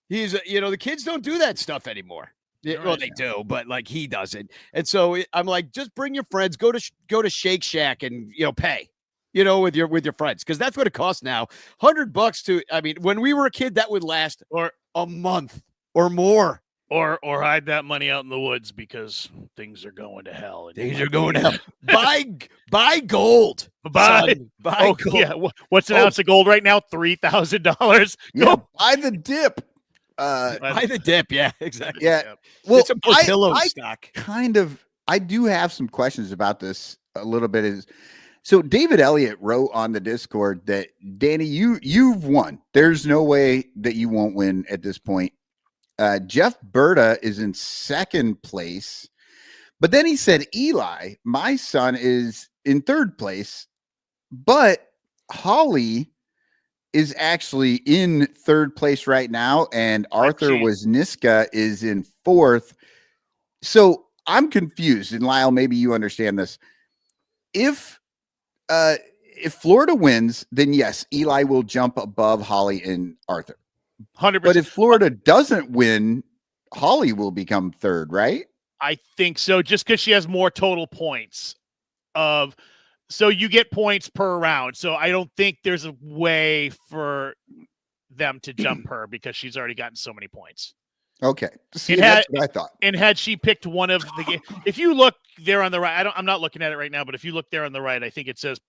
S4: He's, the kids don't do that stuff anymore. Yeah, well, they do, but like he doesn't. And so I'm like, just bring your friends, go to Shake Shack and, pay, with your friends. Cause that's what it costs now. $100 when we were a kid, that would last or a month or more.
S3: Or hide that money out in the woods because things are going to hell.
S4: Things are going to hell. Buy gold.
S3: Buy gold. Yeah. What's an ounce of gold right now? $3,000.
S2: Go buy the dip.
S4: Buy the dip, yeah, exactly.
S2: Yeah, well,
S4: it's a Portillo stock.
S2: I do have some questions about this a little bit. So David Elliott wrote on the Discord that Danny, you've won. There's no way that you won't win at this point. Jeff Berta is in second place, but then he said Eli, my son, is in third place, but Holly is actually in third place right now, and Arthur Wisniewska is in fourth. So I'm confused, and Lyle, maybe you understand this. If Florida wins, then yes, Eli will jump above Holly and Arthur.
S3: 100%.
S2: But if Florida doesn't win, Holly will become third, right?
S3: I think so, just because she has more total points So you get points per round. So I don't think there's a way for them to jump her because she's already gotten so many points.
S2: Okay. See, that's what I thought.
S3: And had she picked one of the games, if you look there on the right, I'm not looking at it right now, but if you look there on the right, I think it says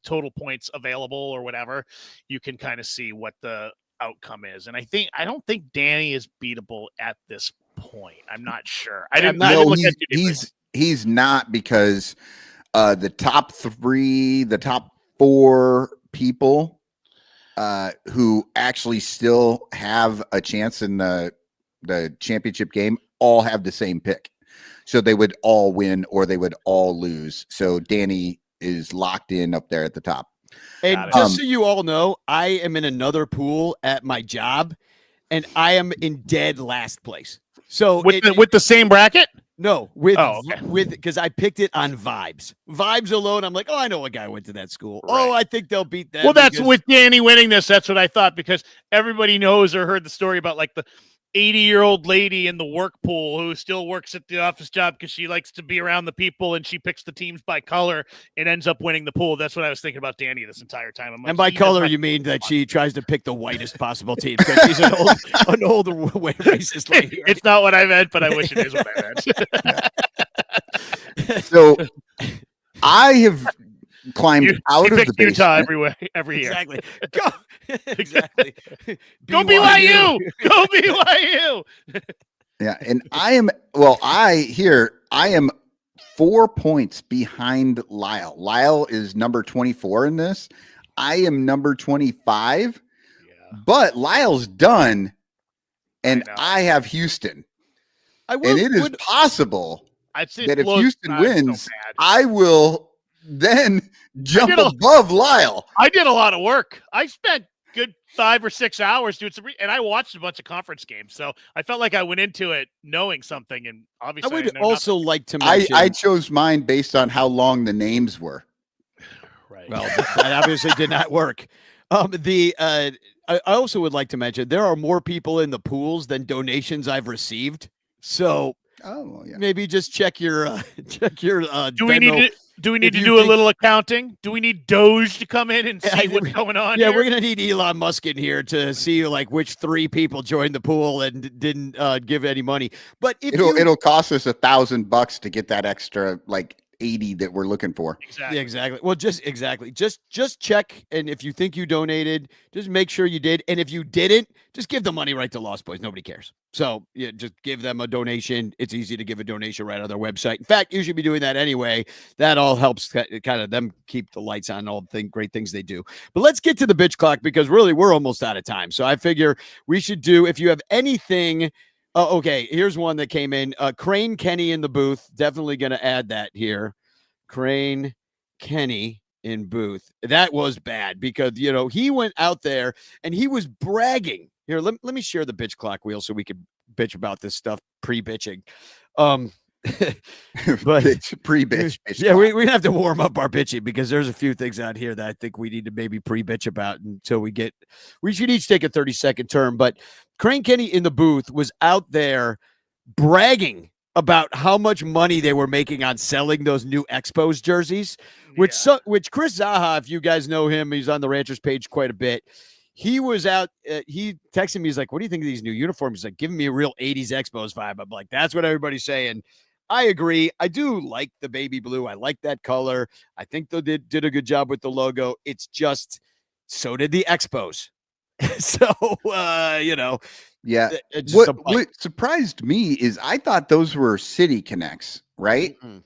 S3: total points available or whatever. You can kind of see what the outcome is. And I don't think Danny is beatable at this point. I'm not sure. I didn't look at
S2: he's not, because the top 4 people who actually still have a chance in the championship game all have the same pick. So they would all win or they would all lose. So Danny is locked in up there at the top.
S4: And just so you all know, I am in another pool at my job, and I am in dead last place. So
S3: with the same bracket?
S4: No, because I picked it on vibes. Vibes alone, I'm like, oh, I know a guy went to that school. Right. Oh, I think they'll beat them.
S3: Well, that's with Danny winning this. That's what I thought, because everybody knows or heard the story about like the 80-year-old lady in the work pool who still works at the office job because she likes to be around the people and she picks the teams by color and ends up winning the pool. That's what I was thinking about Danny this entire time.
S4: And by color, you mean that she tries to pick the whitest possible team because she's an old racist lady.
S3: Right? It's not what I meant, but I wish it is what I
S2: meant. So I have climbed out of the
S3: Utah every year.
S4: Exactly. Go. Exactly.
S3: Go BYU. Go BYU.
S2: Yeah, and I am 4 points behind Lyle. Lyle is number 24 in this. I am number 25. Yeah. But Lyle's done, and I have Houston. And it is possible that if Houston wins, I will then jump above Lyle.
S3: I did a lot of work. I spent good 5 or 6 hours doing and I watched a bunch of conference games. So I felt like I went into it knowing something, and obviously
S4: I would also like to mention
S2: I chose mine based on how long the names were.
S3: Right.
S4: Well, that obviously did not work. I also would like to mention there are more people in the pools than donations I've received. So maybe just check your
S3: Do we need to do a little accounting? Do we need Doge to come in and see what's going on?
S4: Yeah, we're gonna need Elon Musk in here to see like which 3 people joined the pool and didn't give any money. But
S2: it'll cost us $1,000 to get that extra like 80 that we're looking for.
S4: Exactly. Yeah, exactly. Well, just check, and if you think you donated, just make sure you did. And if you didn't, just give the money right to Lost Boys. Nobody cares. So yeah, just give them a donation. It's easy to give a donation right on their website. In fact, you should be doing that anyway. That all helps kind of them keep the lights on, all the great things they do. But let's get to the bitch clock, because really we're almost out of time. So I figure we should do, if you have anything. Okay, here's one that came in. Crane Kenny in the booth. Definitely going to add that here. Crane Kenny in booth. That was bad because, he went out there and he was bragging. Here, let me share the bitch clock wheel so we could bitch about this stuff pre-bitching. But
S2: pre-bitch.
S4: Yeah, we have to warm up our bitching because there's a few things out here that I think we need to maybe pre-bitch about until we should each take a 30-second term. But Crane Kenny in the booth was out there bragging about how much money they were making on selling those new Expos jerseys, which Chris Zaha, if you guys know him, he's on the Ranchers page quite a bit. He was out. He texted me. He's like, "What do you think of these new uniforms?" He's like, "Giving me a real 80s Expos vibe." I'm like, "That's what everybody's saying." I agree. I do like the baby blue. I like that color. I think they did a good job with the logo. It's just, so did the Expos. So,
S2: Yeah. What surprised me is I thought those were City Connects, right? Mm-hmm.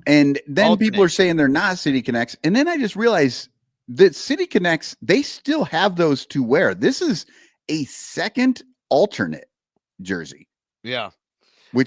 S2: And then people are saying they're not City Connects. And then I just realized that City Connects, they still have those to wear. This is a second alternate jersey.
S4: Yeah.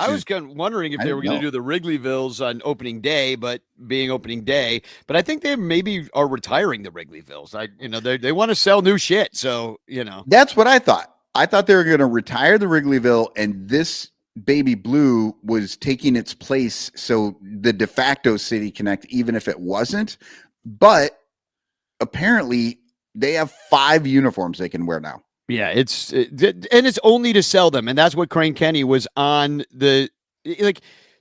S4: I was kind of wondering if they were going to do the Wrigleyvilles on opening day, but being opening day, but I think they maybe are retiring the Wrigleyvilles. They want to sell new shit. So,
S2: that's what I thought. I thought they were going to retire the Wrigleyville, and this baby blue was taking its place. So the de facto City Connect, even if it wasn't, but apparently they have 5 uniforms they can wear now.
S4: Yeah, it's only to sell them, and that's what Crane Kenny was on the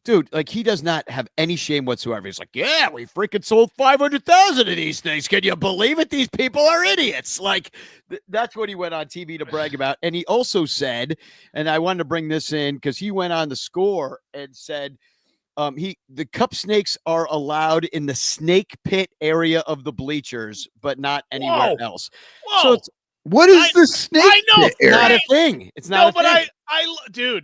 S4: dude. Like, he does not have any shame whatsoever. He's like, yeah, we freaking sold 500,000 of these things. Can you believe it? These people are idiots. Like, that's what he went on TV to brag about. And he also said, and I wanted to bring this in because he went on the Score and said, the cup snakes are allowed in the snake pit area of the bleachers, but not anywhere else.
S3: Whoa.
S4: So it's.
S2: What is the snake?
S3: I know,
S2: pit, Eric?
S4: Not a thing. It's not.
S3: No,
S4: a
S3: but
S4: thing.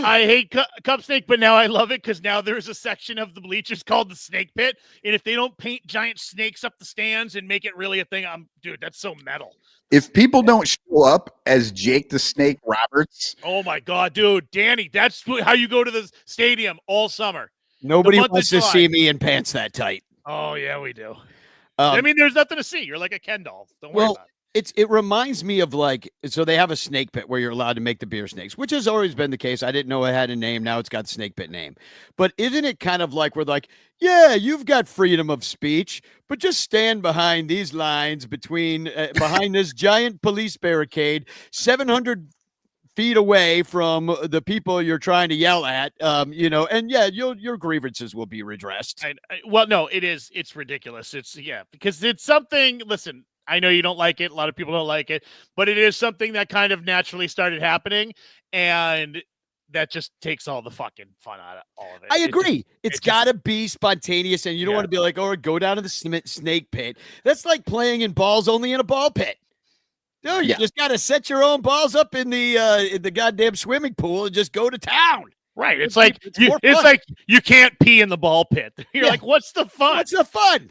S3: I hate cup snake, but now I love it because now there's a section of the bleachers called the snake pit, and if they don't paint giant snakes up the stands and make it really a thing, that's so metal.
S2: If people don't show up as Jake the Snake Roberts,
S3: Oh my god, dude, Danny, that's how you go to the stadium all summer.
S4: Nobody
S3: month of
S4: wants to
S3: July.
S4: see me in pants that tight.
S3: Oh yeah, we do. I mean, there's nothing to see. You're like a Ken doll. Don't worry about it.
S4: It reminds me of so they have a snake pit where you're allowed to make the beer snakes, which has always been the case. I didn't know it had a name. Now it's got the snake pit name. But isn't it kind of like we're like, yeah, you've got freedom of speech, but just stand behind these lines behind this giant police barricade, 700 feet away from the people you're trying to yell at, and yeah, your grievances will be redressed.
S3: Well, no, it's ridiculous. Because it's something. Listen, I know you don't like it. A lot of people don't like it, but it is something that kind of naturally started happening, and that just takes all the fucking fun out of all of it.
S4: I agree. It's got to be spontaneous, and you don't want to be like, oh, go down to the snake pit. That's like playing in balls only in a ball pit. Dude, you just got to set your own balls up in the goddamn swimming pool and just go to town.
S3: Right. It's like you can't pee in the ball pit. You're like, what's the fun?
S4: What's the fun?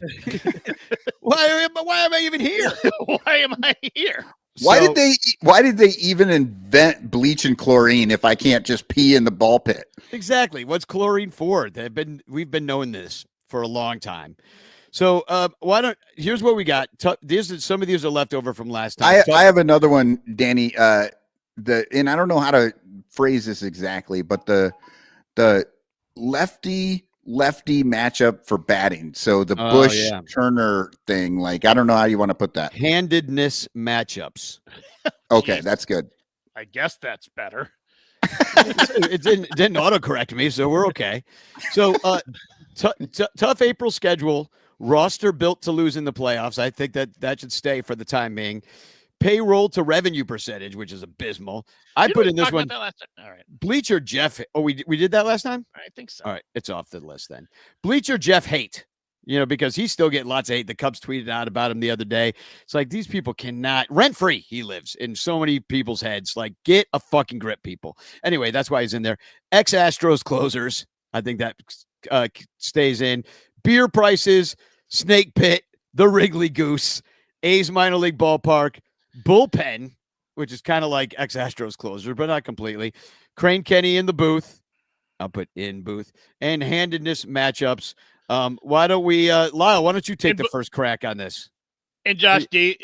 S4: Why am I even here?
S3: Why am I here?
S2: Why did they even invent bleach and chlorine if I can't just pee in the ball pit?
S4: Exactly. What's chlorine for? We've been knowing this for a long time. So here's what we got. Some of these are left over from last time.
S2: I have another one, Danny. And I don't know how to phrase this exactly, but the lefty matchup for batting. So the Bush Turner thing, like, I don't know how you want to put that.
S4: Handedness matchups.
S2: Okay, that's good.
S3: I guess that's better.
S4: It didn't autocorrect me, so we're okay. So tough April schedule. Roster built to lose in the playoffs. I think that should stay for the time being. Payroll to revenue percentage, which is abysmal. I put in this one.
S3: All right.
S4: Bleacher Jeff. Oh, we did that last time?
S3: I think so.
S4: All right. It's off the list then. Bleacher Jeff hate, because he's still getting lots of hate. The Cubs tweeted out about him the other day. It's like, these people cannot rent free. He lives in so many people's heads. Like, get a fucking grip, people. Anyway, that's why he's in there. Ex-Astros closers. I think that stays in. Beer prices, snake pit, the Wrigley Goose, A's minor league ballpark, bullpen, which is kind of like ex-Astros closer, but not completely. Crane Kenny in the booth. I'll put in booth. And handedness matchups. Why don't we, Lyle, why don't you take the first crack on this?
S3: And Josh D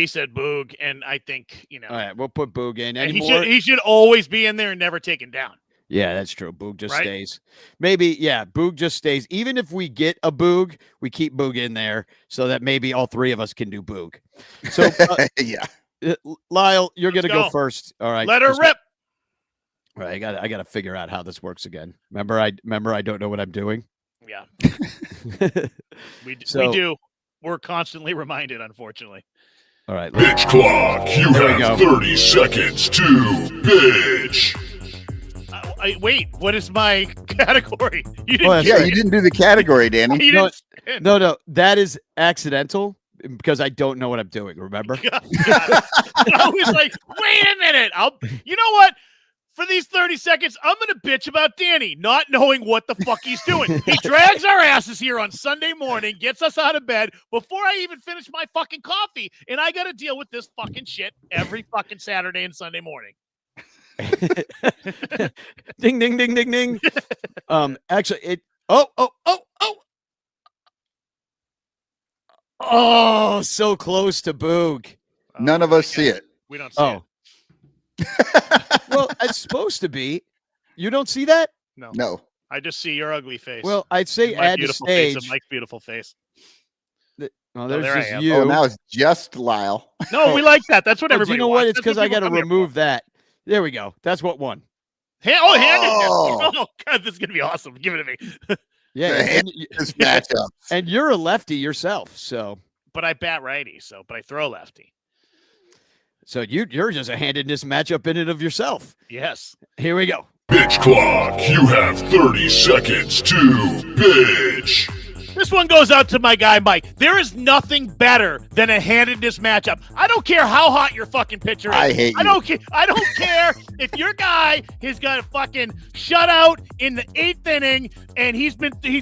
S3: said Boog, and I think,
S4: All right, we'll put Boog in.
S3: And he should always be in there and never taken down.
S4: Yeah, that's true. Boog just stays. Maybe, Boog just stays. Even if we get a Boog, we keep Boog in there so that maybe all three of us can do Boog. So, Lyle, you're going to go first. All right.
S3: Let her rip.
S4: All right, I got to figure out how this works again. Remember, I don't know what I'm doing.
S3: Yeah. we do. We're constantly reminded, unfortunately.
S4: All right.
S8: Pitch clock. You have 30 seconds to pitch.
S3: Wait, what is my category?
S2: You didn't do the category, Danny.
S4: No, that is accidental because I don't know what I'm doing. Remember?
S3: I was like, wait a minute. You know what? For these 30 seconds, I'm going to bitch about Danny not knowing what the fuck he's doing. He drags our asses here on Sunday morning, gets us out of bed before I even finish my fucking coffee, and I got to deal with this fucking shit every fucking Saturday and Sunday morning.
S4: Ding, ding, ding, ding, ding. Actually, so close to Boog.
S2: None of us see it.
S3: We don't see it.
S4: Well, it's supposed to be. You don't see that?
S2: No.
S3: I just see your ugly face.
S4: Well, I'd say add to stage.
S3: Face, Mike's beautiful face.
S4: There's
S3: there
S4: just you.
S2: Oh, now it's just Lyle.
S3: No, we like that. That's what everybody.
S4: You know
S3: wants.
S4: what? It's because I got to remove that. There we go. That's what won.
S3: Handedness. Oh God, this is gonna be awesome. Give it to me.
S4: Yeah,
S2: this matchup.
S4: And you're a lefty yourself, so.
S3: But I bat righty, but I throw lefty.
S4: So you're just a handedness matchup in and of yourself.
S3: Yes.
S4: Here we go.
S8: Pitch clock. You have 30 seconds to pitch.
S3: This one goes out to my guy, Mike. There is nothing better than a handedness matchup. I don't care how hot your fucking pitcher is.
S2: I hate you.
S3: I don't care if your guy has got a fucking shutout in the 8th inning and he's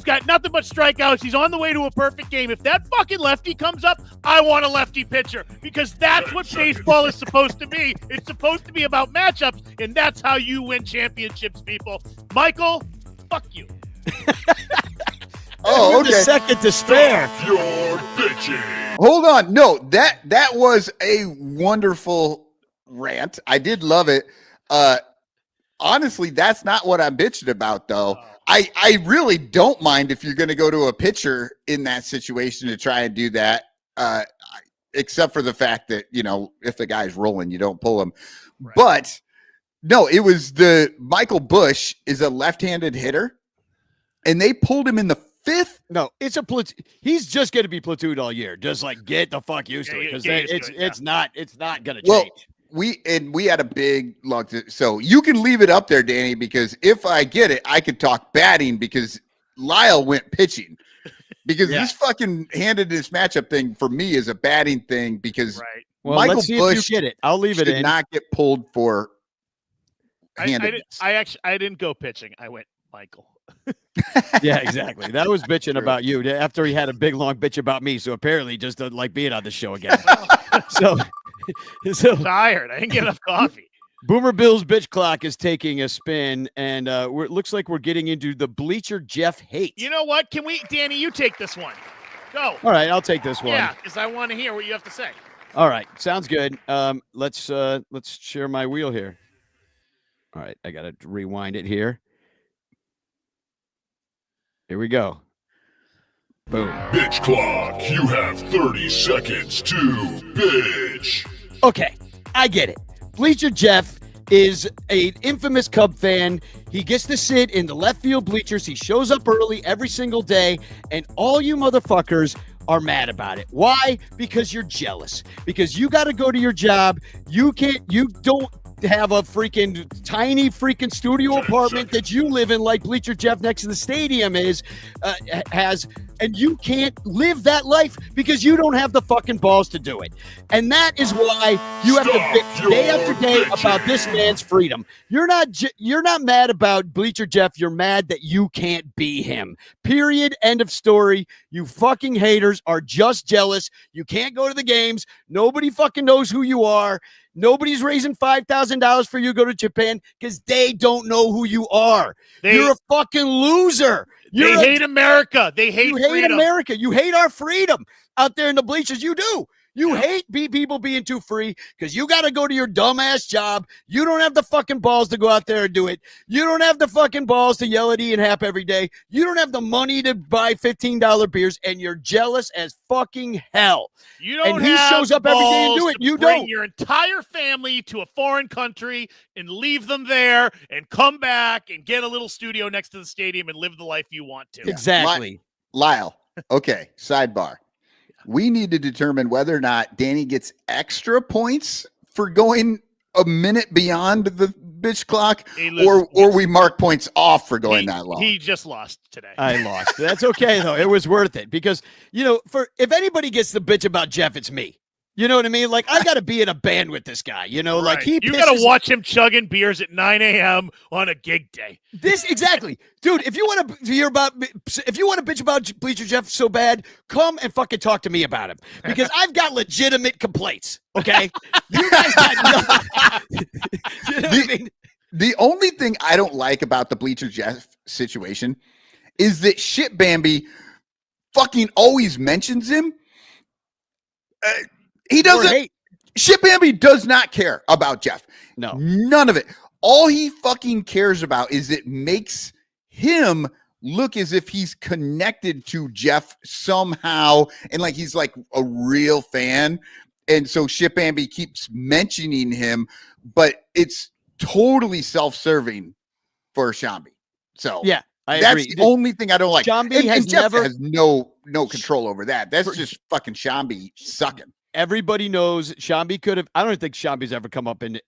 S3: got nothing but strikeouts. He's on the way to a perfect game. If that fucking lefty comes up, I want a lefty pitcher because that's what baseball is supposed to be. It's supposed to be about matchups, and that's how you win championships, people. Michael, fuck you.
S2: Oh, okay.
S4: A second to spare.
S8: Your bitching.
S2: Hold on. No, that was a wonderful rant. I did love it. Honestly, that's not what I'm bitching about, though. I really don't mind if you're going to go to a pitcher in that situation to try and do that, except for the fact that, if the guy's rolling, you don't pull him. Right. But, no, it was Michael Busch is a left-handed hitter, and they pulled him in the 5th.
S4: No, it's a platoon. He's just going to be platooned all year. Just like get the fuck used to it because it's not going to change.
S2: We had a big long, so you can leave it up there, Danny, because if I get it, I could talk batting because Lyle went pitching. Because this fucking handedness matchup thing for me is a batting thing because
S4: well,
S2: Michael
S4: let's see
S2: Busch
S4: if you get it. I'll leave it in.
S2: Not get pulled for handedness.
S3: I didn't go pitching. I went Michael.
S4: Yeah, exactly. That was bitching about you after he had a big long bitch about me. So apparently, he just doesn't like being on the show again. so
S3: I'm tired. I didn't get enough coffee.
S4: Boomer Bill's bitch clock is taking a spin, and it looks like we're getting into the Bleacher Jeff hate.
S3: You know what? Danny? You take this one. Go.
S4: All right, I'll take this one.
S3: Yeah, because I want to hear what you have to say.
S4: All right, sounds good. Let's share my wheel here. All right, I gotta rewind it here. Here we go. Boom.
S8: Bitch clock, you have 30 seconds to bitch.
S4: Okay, I get it. Bleacher Jeff is an infamous Cub fan. He gets to sit in the left field bleachers. He shows up early every single day, and all you motherfuckers are mad about it. Why? Because you're jealous. Because you got to go to your job. You don't have a freaking tiny freaking studio apartment that you live in like Bleacher Jeff next to the stadium has, and you can't live that life because you don't have the fucking balls to do it. And that is why you have to bitch day after day about this man's freedom. You're not mad about Bleacher Jeff. You're mad that you can't be him. Period. End of story. You fucking haters are just jealous. You can't go to the games. Nobody fucking knows who you are. Nobody's raising $5,000 for you to go to Japan because they don't know who you are. You're a fucking loser.
S3: They hate America. They hate freedom.
S4: You hate America. You hate our freedom out there in the bleachers. You do. You hate people being too free because you got to go to your dumbass job. You don't have the fucking balls to go out there and do it. You don't have the fucking balls to yell at Ian Happ every day. You don't have the money to buy $15 beers, and you're jealous as fucking hell.
S3: You don't
S4: and he
S3: have
S4: shows up every day and do it. You
S3: bring
S4: don't.
S3: Your entire family to a foreign country and leave them there and come back and get a little studio next to the stadium and live the life you want to.
S4: Exactly.
S2: Lyle. Okay. Sidebar. We need to determine whether or not Danny gets extra points for going a minute beyond the bitch clock, or we mark points off for going that long.
S3: He just lost today.
S4: I lost. That's okay though. It was worth it because if anybody gets the bitch about Jeff, it's me. You know what I mean? Like I got to be in a band with this guy. Like you
S3: got to watch him chugging beers at 9 a.m. on a gig day.
S4: This exactly, dude. If you want to bitch about Bleacher Jeff so bad, come and fucking talk to me about him because I've got legitimate complaints. Okay, you guys got nothing. You know what I mean?
S2: The only thing I don't like about the Bleacher Jeff situation is that Shit Bambi fucking always mentions him. He doesn't. Shit Bambi does not care about Jeff.
S4: No,
S2: none of it. All he fucking cares about is it makes him look as if he's connected to Jeff somehow, and like he's like a real fan. And so Shit Bambi keeps mentioning him, but it's totally self-serving for Shambi. So
S4: yeah,
S2: that's
S4: agree.
S2: The only thing I don't like.
S4: Shambi has
S2: Jeff
S4: never
S2: has no control over that. That's just fucking Shambi sucking.
S4: Everybody knows Shambi could have. I don't think Shambi's ever come up and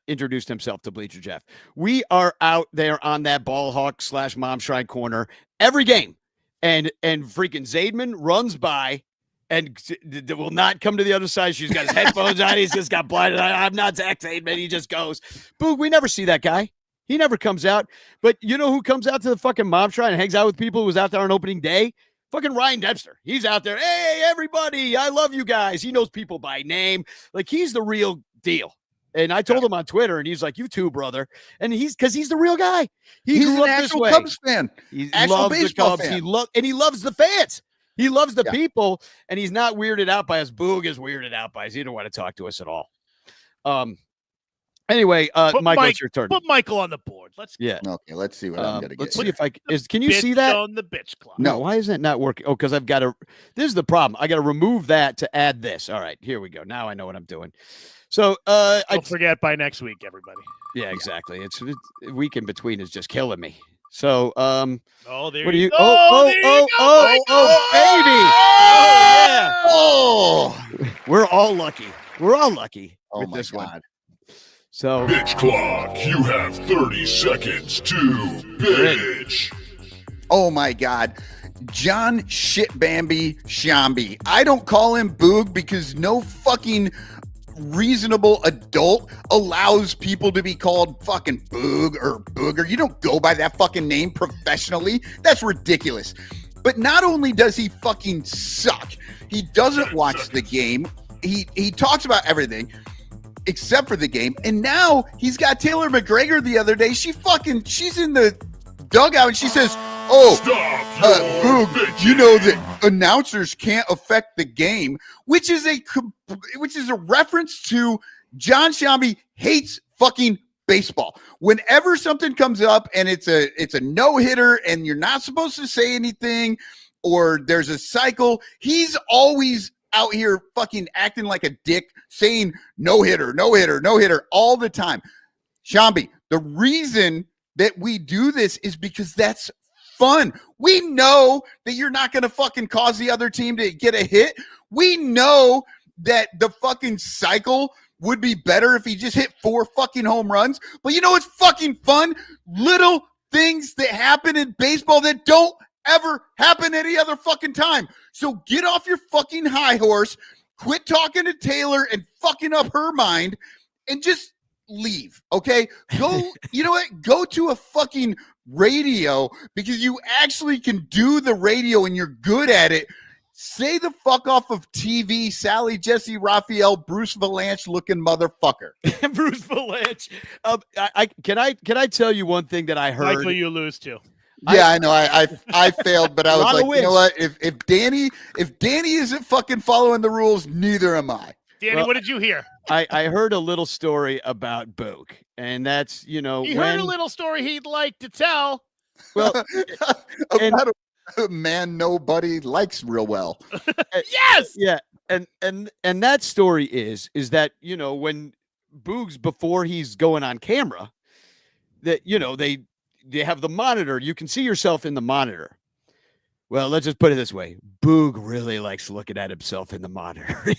S4: introduced himself to Bleacher Jeff. We are out there on that ball hawk / mom shrine corner every game. and freaking Zaidman runs by and will not come to the other side. She's got his headphones on. He's just got blinded. I'm not Zach Zaidman. He just goes. Boog, we never see that guy. He never comes out. But you know who comes out to the fucking mob shrine and hangs out with people who was out there on opening day? Fucking Ryan Dempster. He's out there. Hey, everybody. I love you guys. He knows people by name. Like, he's the real deal. And I told him on Twitter, and he's like, you too, brother. And he's the real guy. He's
S2: an actual Cubs fan.
S4: He
S2: actual
S4: loves the Cubs.
S2: Fan.
S4: He loves the fans. He loves the people, and he's not weirded out by us. Boog is weirded out by us. He don't want to talk to us at all. Anyway, Michael, it's your turn.
S3: Put Michael on the board.
S2: Okay, let's see what I'm gonna get.
S4: Let's see if I can you see that
S3: on the bitch clock?
S4: No, why is that not working? Oh, because I've got to. This is the problem. I got to remove that to add this. All right, here we go. Now I know what I'm doing. So,
S3: don't forget by next week, everybody.
S4: Yeah, exactly. It's week in between is just killing me. So,
S3: there
S4: what
S3: you
S4: do you?
S3: go.
S4: Baby!
S3: Yeah!
S2: Oh,
S4: we're all lucky. We're all lucky with
S2: my
S4: this
S2: God.
S4: one. So,
S8: Bitch clock, you have 30 seconds to bitch.
S2: Oh my God. John Shit Bambi Shambi. I don't call him Boog because no fucking reasonable adult allows people to be called fucking Boog or Booger. You don't go by that fucking name professionally. That's ridiculous. But not only does he fucking suck, he doesn't watch the game. He talks about everything except for the game. And now he's got Taylor McGregor the other day. She's in the dugout and she says, Boog, you know that announcers can't affect the game, which is a reference to John Shambi hates fucking baseball. Whenever something comes up and it's a no-hitter and you're not supposed to say anything or there's a cycle, he's always out here fucking acting like a dick, saying no-hitter all the time. Shambi, the reason that we do this is because that's fun. We know that you're not going to fucking cause the other team to get a hit. We know that the fucking cycle would be better if he just hit 4 fucking home runs. But you know what's fucking fun? Little things that happen in baseball that don't ever happen any other fucking time. So get off your fucking high horse, quit talking to Taylor and fucking up her mind, and just leave, okay? Go, you know what? Go to a fucking radio because you actually can do the radio and you're good at it. Say the fuck off of TV, Sally, Jesse, Raphael, Bruce Valanche looking motherfucker.
S4: Bruce Valanche. Can I tell you one thing that I heard?
S3: Michael, you lose too.
S2: Yeah, I know. I failed, but I was like, you know what? If Danny isn't fucking following the rules, neither am I.
S3: Danny, what did you hear?
S4: I heard a little story about Boog, and that's,
S3: He heard a little story he'd like to tell.
S4: Well,
S2: about a man nobody likes real well.
S3: Yes.
S4: Yeah, and that story is that, when Boog's, before he's going on camera, that they have the monitor. You can see yourself in the monitor. Well, let's just put it this way. Boog really likes looking at himself in the monitor.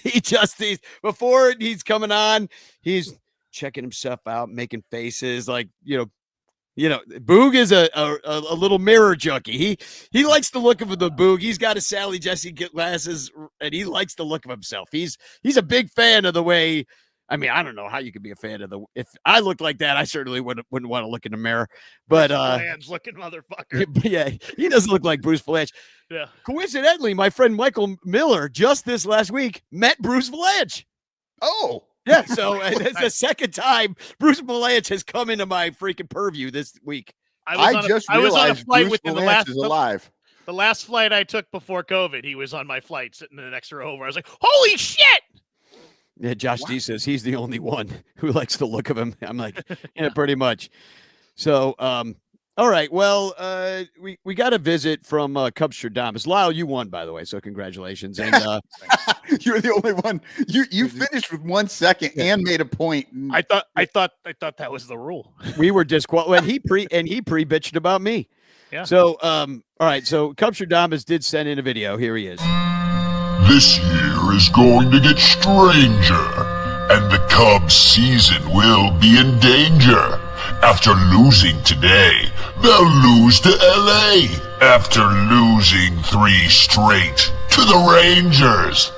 S4: Before he's coming on, he's checking himself out, making faces like, Boog is a little mirror junkie. He likes the look of the Boog. He's got his Sally Jesse glasses and he likes the look of himself. He's a big fan of the way. I mean, I don't know how you could be a fan of if I looked like that, I certainly wouldn't want to look in the mirror. But
S3: Valanche looking motherfucker.
S4: Yeah, he doesn't look like Bruce Valanche.
S3: Yeah.
S4: Coincidentally, my friend Michael Miller just this last week met Bruce Valanche.
S2: Oh.
S4: Yeah, so it's the second time Bruce Valanche has come into my freaking purview this week.
S3: I was on a flight
S2: Bruce
S3: with him
S2: Valanche is alive.
S3: The last flight I took before COVID, he was on my flight sitting in the next row over. I was like, holy shit!
S4: Yeah, Josh D says he's the only one who likes the look of him. I'm like, yeah, pretty much. So, all right. Well, we got a visit from Cubstradamus. Lyle, you won, by the way, so congratulations. And
S2: you're the only one. You finished with 1 second and made a point.
S3: I thought that was the rule.
S4: We were disqualified. He pre-bitched about me.
S3: Yeah.
S4: So, all right. So Cubstradamus did send in a video. Here he is.
S8: This year is going to get stranger. and the Cubs' season will be in danger. After losing today, they'll lose to LA. After losing 3 straight to the Rangers.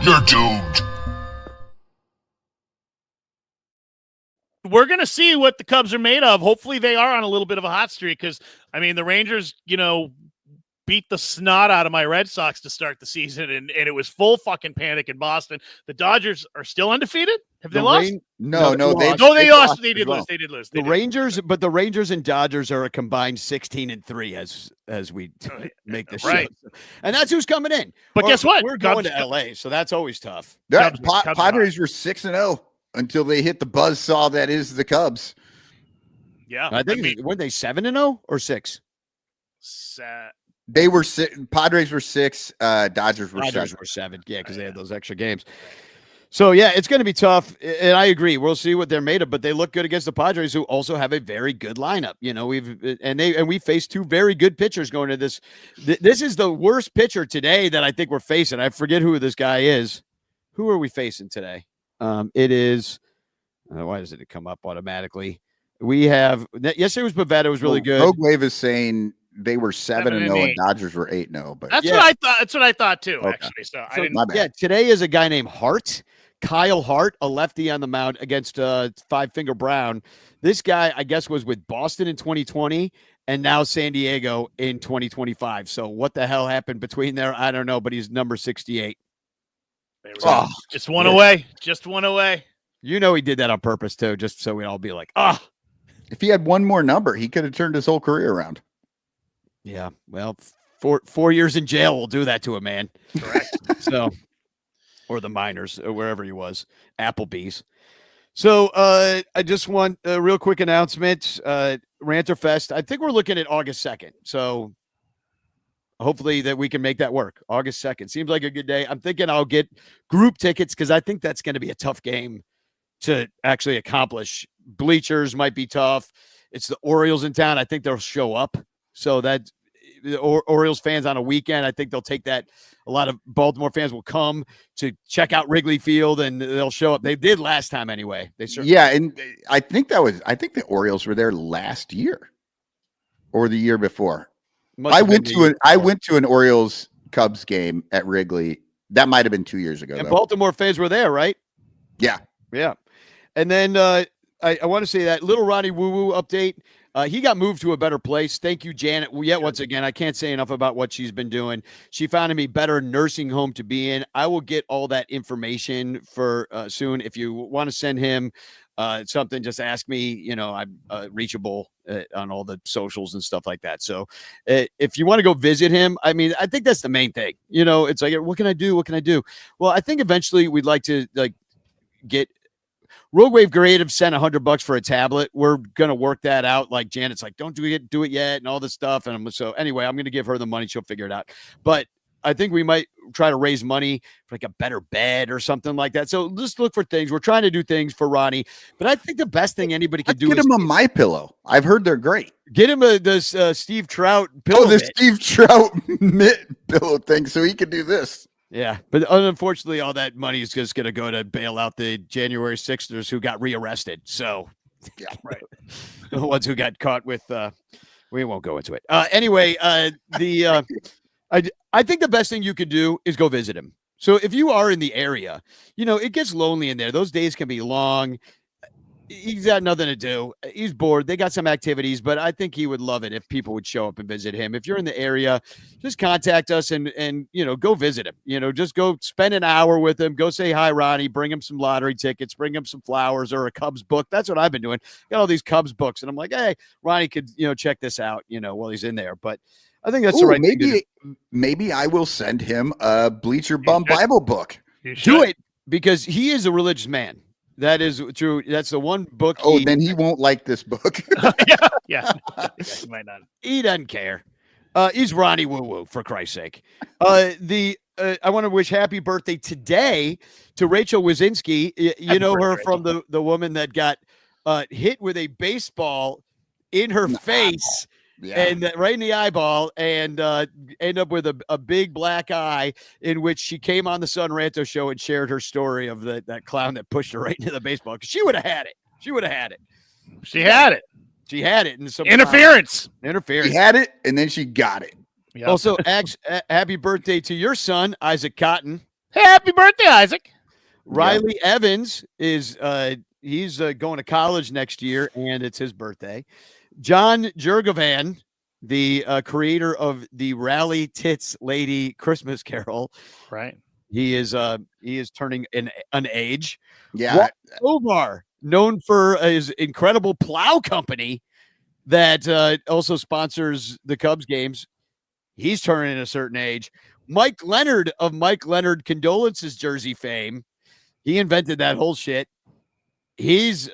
S8: You're doomed.
S3: We're going to see what the Cubs are made of. Hopefully they are on a little bit of a hot streak because, I mean, the Rangers, beat the snot out of my Red Sox to start the season, and it was full fucking panic in Boston. The Dodgers are still undefeated? Have they lost?
S2: No,
S3: they lost. They did lose. They did lose.
S4: The Rangers and Dodgers are a combined 16-3 as we make the show. And that's who's coming in.
S3: But guess what?
S4: We're going to LA, so that's always tough.
S2: Padres were 6-0 until they hit the buzzsaw that is the Cubs.
S3: Yeah.
S4: I think were they 7-0 or 6?
S2: They were Padres were 6. Dodgers were
S4: 7. Yeah, because they had those extra games. So yeah, it's going to be tough, and I agree. We'll see what they're made of, but they look good against the Padres, who also have a very good lineup. We faced 2 very good pitchers going to this. This is the worst pitcher today that I think we're facing. I forget who this guy is. Who are we facing today? It is. Why doesn't it come up automatically? We have yesterday was Pavetta was really good.
S2: Rogue Wave is saying they were 7-0 and Dodgers were 8-0. But
S3: that's what I thought. That's what I thought too. Okay. Actually, so I didn't.
S4: Yeah, today is a guy named Hart, Kyle Hart, a lefty on the mound against Five Finger Brown. This guy, I guess, was with Boston in 2020 and now San Diego in 2025. So what the hell happened between there? I don't know, but he's number 68.
S3: Just one away. Just one away.
S4: He did that on purpose too, just so we'd all be like,
S2: If he had one more number, he could have turned his whole career around.
S4: Yeah, well, 4 years in jail will do that to a man.
S3: Correct.
S4: Or the minors, or wherever he was, Applebee's. So I just want a real quick announcement. Ranter Fest, I think we're looking at August 2nd. So hopefully that we can make that work. August 2nd. Seems like a good day. I'm thinking I'll get group tickets because I think that's going to be a tough game to actually accomplish. Bleachers might be tough. It's the Orioles in town. I think they'll show up. So that the Orioles fans on a weekend, I think they'll take that. A lot of Baltimore fans will come to check out Wrigley Field and they'll show up. They did last time anyway.
S2: And I think the Orioles were there last year or the year before. I went to an Orioles Cubs game at Wrigley. That might have been 2 years ago.
S4: And Baltimore fans were there, right?
S2: Yeah.
S4: Yeah. And then I want to say that little Ronnie Woo Woo update. He got moved to a better place. Thank you, Janet. Once again, I can't say enough about what she's been doing. She found him a better nursing home to be in. I will get all that information for soon. If you want to send him something, just ask me. I'm reachable on all the socials and stuff like that. So if you want to go visit him, I think that's the main thing. It's like, what can I do? What can I do? Well, I think eventually we'd like to get Rogue Wave Creative sent $100 for a tablet. We're going to work that out. Like Janet's like, don't do it yet and all this stuff. And so anyway, I'm going to give her the money. She'll figure it out. But I think we might try to raise money for like a better bed or something like that. So just look for things. We're trying to do things for Ronnie, but I think the best thing anybody could do
S2: is get him a My Pillow. I've heard they're great.
S4: Get him this Steve Trout pillow.
S2: Steve Trout mitt pillow thing, so he could do this.
S4: Yeah, but unfortunately, all that money is just going to go to bail out the January 6ers who got rearrested. So,
S2: yeah, right.
S4: The ones who got caught with. We won't go into it. Anyway, I think the best thing you could do is go visit him. So if you are in the area, it gets lonely in there. Those days can be long. He's got nothing to do. He's bored. They got some activities, but I think he would love it if people would show up and visit him. If you're in the area, just contact us and go visit him. Just go spend an hour with him. Go say hi, Ronnie. Bring him some lottery tickets. Bring him some flowers or a Cubs book. That's what I've been doing. Got all these Cubs books, and I'm like, hey, Ronnie could check this out. While he's in there. But I think that's the right thing to do.
S2: Maybe I will send him a Bleacher Bum Bible book.
S4: Do it because he is a religious man. That is true. That's the one book.
S2: Then he won't like this book.
S3: Yeah. He might not.
S4: He doesn't care. He's Ronnie Woo Woo, for Christ's sake. I want to wish happy birthday today to Rachel Wazinski. You know her from the woman that got hit with a baseball in her face and right in the eyeball, and end up with a big black eye, in which she came on the Son Ranto show and shared her story of that clown that pushed her right into the baseball, because she would have had it. She would have had it.
S3: She had it.
S4: She had it. And some
S3: Interference.
S4: Interference.
S2: She had it, and then she got it.
S3: Yep.
S4: Also, happy birthday to your son, Isaac Cotton.
S3: Happy birthday, Isaac.
S4: Riley Evans is he's going to college next year, and it's his birthday. John Jurgovan, the creator of the Rally Tits Lady Christmas Carol,
S3: right?
S4: He is turning an age.
S2: Yeah,
S4: Omar, known for his incredible plow company that also sponsors the Cubs games, he's turning a certain age. Mike Leonard of Mike Leonard Condolences jersey fame. He invented that whole shit. He's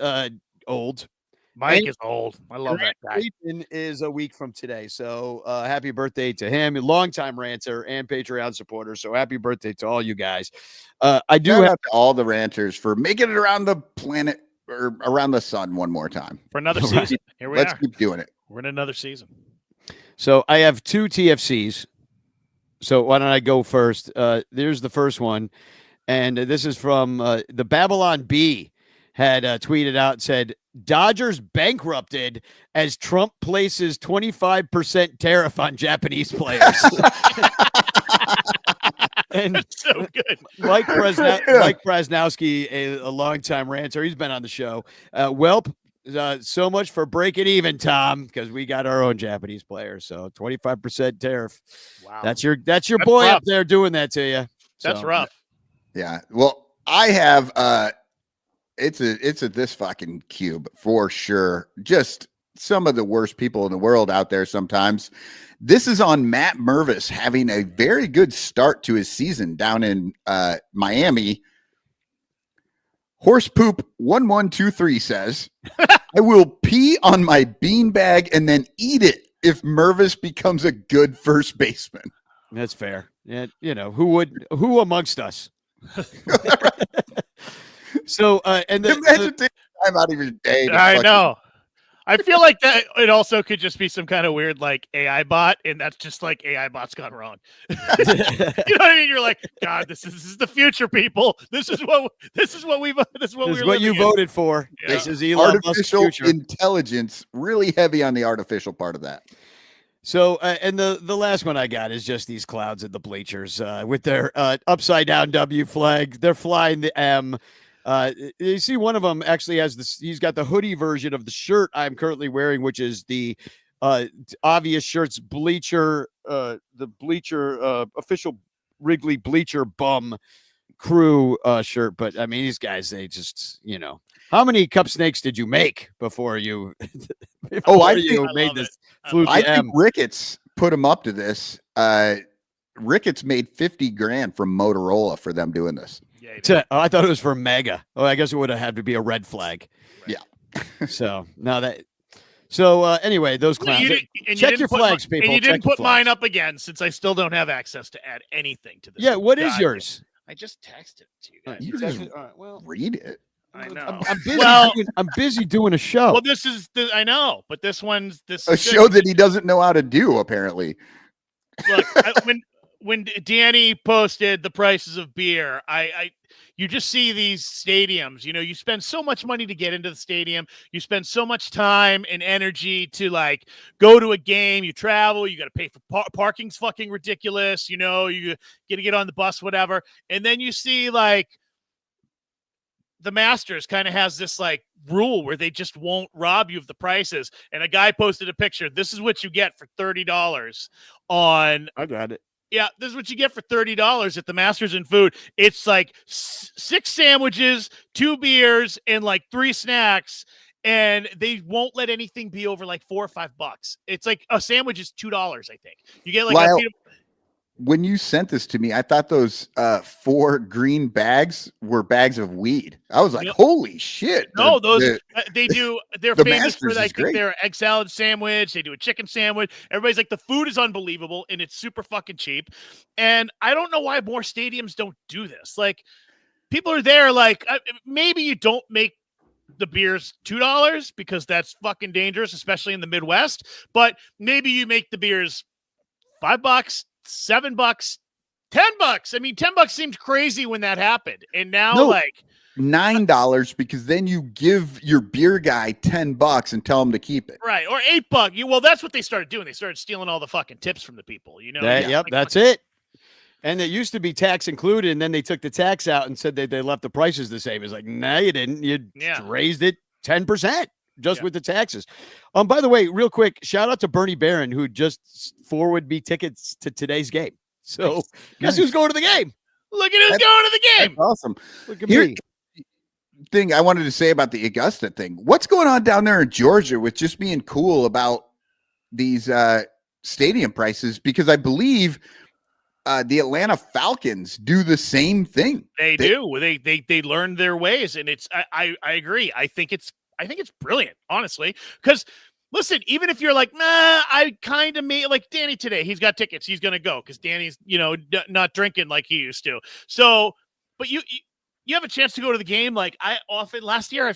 S4: old.
S3: Mike is old. I love that guy.
S4: Clayton is a week from today. So happy birthday to him, a longtime ranter and Patreon supporter. So happy birthday to all you guys. I do
S2: Shout
S4: have
S2: out to all the ranters for making it around the planet or around the sun one more time.
S3: For another season. Here we
S2: Let's
S3: are.
S2: keep doing it.
S3: We're in another season.
S4: So I have 2 TFCs. So why don't I go first? There's the first one. And this is from the Babylon Bee had tweeted out and said, Dodgers bankrupted as Trump places 25% tariff on Japanese players. And
S3: That's so good.
S4: Mike Prasnowski, a longtime ranter, he's been on the show. So much for breaking even, Tom, because we got our own Japanese players. So 25% tariff.
S3: Wow.
S4: That's your boy
S3: rough.
S4: up there doing that to you.
S3: That's rough.
S2: Yeah. Well, I have it's a this fucking cube for sure. Just some of the worst people in the world out there sometimes. This is on Matt Mervis having a very good start to his season down in Miami. Horse Poop 1123 says, I will pee on my beanbag and then eat it if Mervis becomes a good first baseman.
S4: That's fair. Yeah, who amongst us? So and
S2: Imagine taking time out of your day.
S3: I know. I feel like that it also could just be some kind of weird like AI bot, and that's just like AI bot's gone wrong. You know what I mean? You're like, God, this is the future, people. This is what
S4: you voted for.
S3: Yeah.
S4: This is Elon Musk's
S2: artificial
S4: future.
S2: intelligence, really heavy on the artificial part of that.
S4: So, and the last one I got is just these clouds at the bleachers with their upside down W flag. They're flying the M. You see, one of them actually has this. He's got the hoodie version of the shirt I'm currently wearing, which is the obvious shirts bleacher, the bleacher official Wrigley bleacher bum crew shirt. But I mean, these guys, they just, how many cup snakes did you make before you?
S2: I think Ricketts put him up to this. Ricketts made 50 grand from Motorola for them doing this.
S4: I thought it was for Mega. Oh, I guess it would have had to be a red flag.
S2: Yeah.
S4: So now that. So anyway, those clowns. Check your flags, people.
S3: And you didn't put mine up again, since I still don't have access to add anything to this.
S4: Yeah, what is yours?
S3: I just texted it to you guys.
S2: You just read it.
S3: I know.
S4: I'm busy doing a show.
S3: Well, I know, but this one's
S2: a show that he doesn't know how to do, apparently.
S3: Look, when Danny posted the prices of beer, you just see these stadiums. You spend so much money to get into the stadium. You spend so much time and energy to like go to a game. You travel. You got to pay for parking's fucking ridiculous. You got to get on the bus, whatever. And then you see like the Masters kind of has this like rule where they just won't rob you of the prices. And a guy posted a picture. This is what you get for $30 on.
S4: I got it.
S3: Yeah, this is what you get for $30 at the Masters in Food. It's like 6 sandwiches, 2 beers, and like 3 snacks. And they won't let anything be over like $4 or $5. It's like a sandwich is $2, I think. You get like
S2: when you sent this to me, I thought those 4 green bags were bags of weed. I was like, holy shit.
S3: No, they do. They're
S2: the
S3: famous for
S2: Masters
S3: like their egg salad sandwich. They do a chicken sandwich. Everybody's like, the food is unbelievable and it's super fucking cheap. And I don't know why more stadiums don't do this. Like, people are there like, maybe you don't make the beer's $2 because that's fucking dangerous, especially in the Midwest. But maybe you make the beers $5, $7, $10. I mean, $10 seemed crazy when that happened. And now like
S2: $9 because then you give your beer guy $10 and tell him to keep it.
S3: Right. Or $8. Well, that's what they started doing. They started stealing all the fucking tips from the people, you know?
S4: Yep, that's it. And it used to be tax included, and then they took the tax out and said that they left the prices the same. It's like, no, you didn't. You raised it 10% just with the taxes. By the way, real quick, shout out to Bernie Barron, who just forwarded me tickets to today's game. So guess who's going to the game?
S3: Look at who's going to the game.
S2: That's awesome.
S4: Look at me.
S2: Thing I wanted to say about the Augusta thing. What's going on down there in Georgia with just being cool about these stadium prices? Because I believe the Atlanta Falcons do the same thing.
S3: They do. They learned their ways, and it's. I agree. I think it's brilliant, honestly. Because listen, even if you're like, I kind of made like Danny today. He's got tickets. He's gonna go because Danny's not drinking like he used to. So, but you have a chance to go to the game. Like I often last year,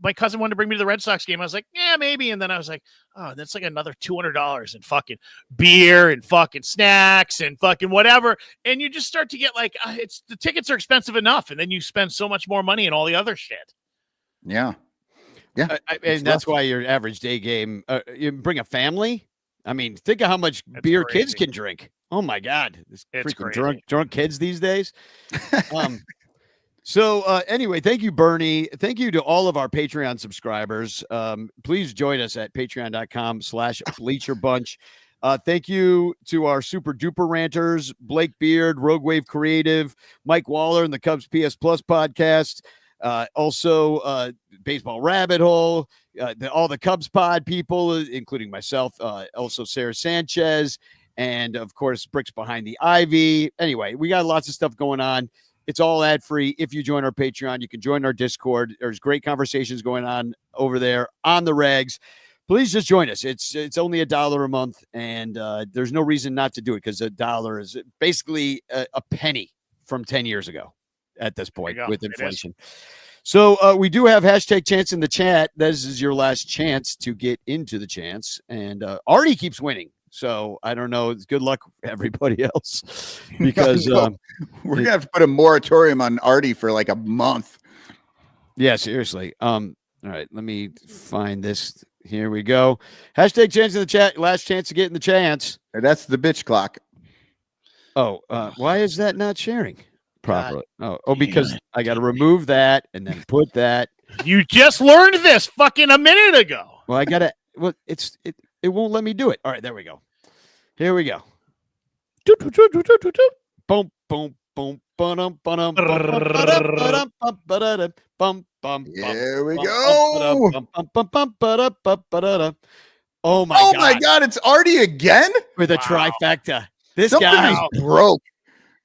S3: my cousin wanted to bring me to the Red Sox game. I was like, yeah, maybe. And then I was like, oh, that's like another $200 in fucking beer and fucking snacks and fucking whatever. And you just start to get like, the tickets are expensive enough. And then you spend so much more money and all the other shit.
S2: Yeah. Yeah.
S4: And that's why your average day game, you bring a family. I mean, think of how much beer kids can drink. Oh my God. It's freaking drunk kids these days. So anyway, thank you, Bernie. Thank you to all of our Patreon subscribers. Please join us at patreon.com/bleacherbunch. Thank you to our super duper ranters, Blake Beard, Rogue Wave Creative, Mike Waller, and the Cubs PS Plus podcast. Also Baseball Rabbit Hole, all the Cubs pod people, including myself, also Sarah Sanchez, and of course, Bricks Behind the Ivy. Anyway, we got lots of stuff going on. It's all ad-free. If you join our Patreon, you can join our Discord. There's great conversations going on over there on the regs. Please just join us. It's only $1 a month, and there's no reason not to do it because $1 is basically a penny from 10 years ago at this point with inflation. So we do have hashtag chance in the chat. This is your last chance to get into the chance. And Artie keeps winning. So I don't know. Good luck, everybody else, because
S2: we're gonna have to put a moratorium on Artie for like a month.
S4: Yeah, seriously. All right, let me find this. Here we go. Hashtag chance in the chat. Last chance to get in the chance.
S2: That's the bitch clock.
S4: Oh, why is that not sharing properly? Oh, because I got to remove that and then put that.
S3: You just learned this fucking a minute ago.
S4: Well, I gotta. Well, it won't let me do it. All right, there we go. Here we go. Boom, boom, boom.
S2: Here we go.
S4: Oh my
S2: God, it's Artie again
S4: with a trifecta. This
S2: Something
S4: guy
S2: is broke.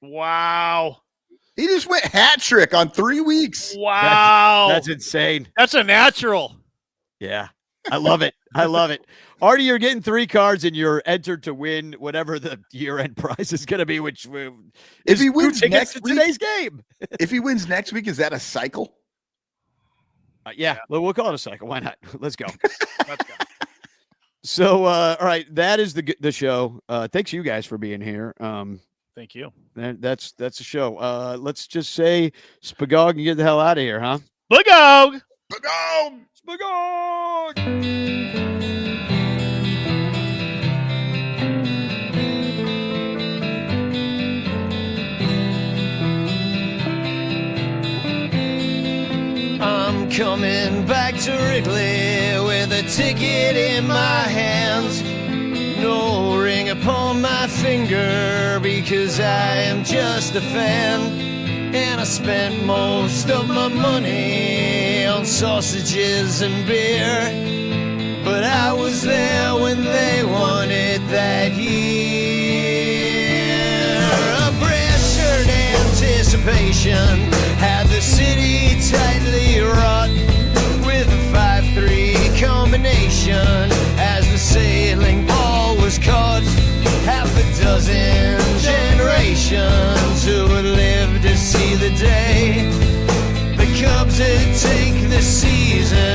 S3: Wow.
S2: He just went hat trick on 3 weeks.
S3: Wow.
S4: That's insane.
S3: That's a natural.
S4: Yeah. I love it. I love it. Artie, you're getting 3 cards and you're entered to win whatever the year-end prize is going to be, which
S2: if he wins next week,
S4: today's game.
S2: If he wins next week, is that a cycle?
S4: Yeah, we'll call it a cycle. Why not? Let's go. Let's go. So, all right, that is the show. Thanks you guys for being here.
S3: Thank you.
S4: That's the show. Let's just say Spagog and get the hell out of here, huh?
S3: Spagog!
S2: Spagog!
S4: Spagog!
S9: I'm coming back to Wrigley with a ticket in my hands. No ring upon my finger because I am just a fan. And I spent most of my money on sausages and beer. But I was there when they won it that year. A pressured anticipation had the city tightly wrought with a 5-3 combination as the sailing ball was caught. Half a dozen generations who would live to see the day the Cubs would take the season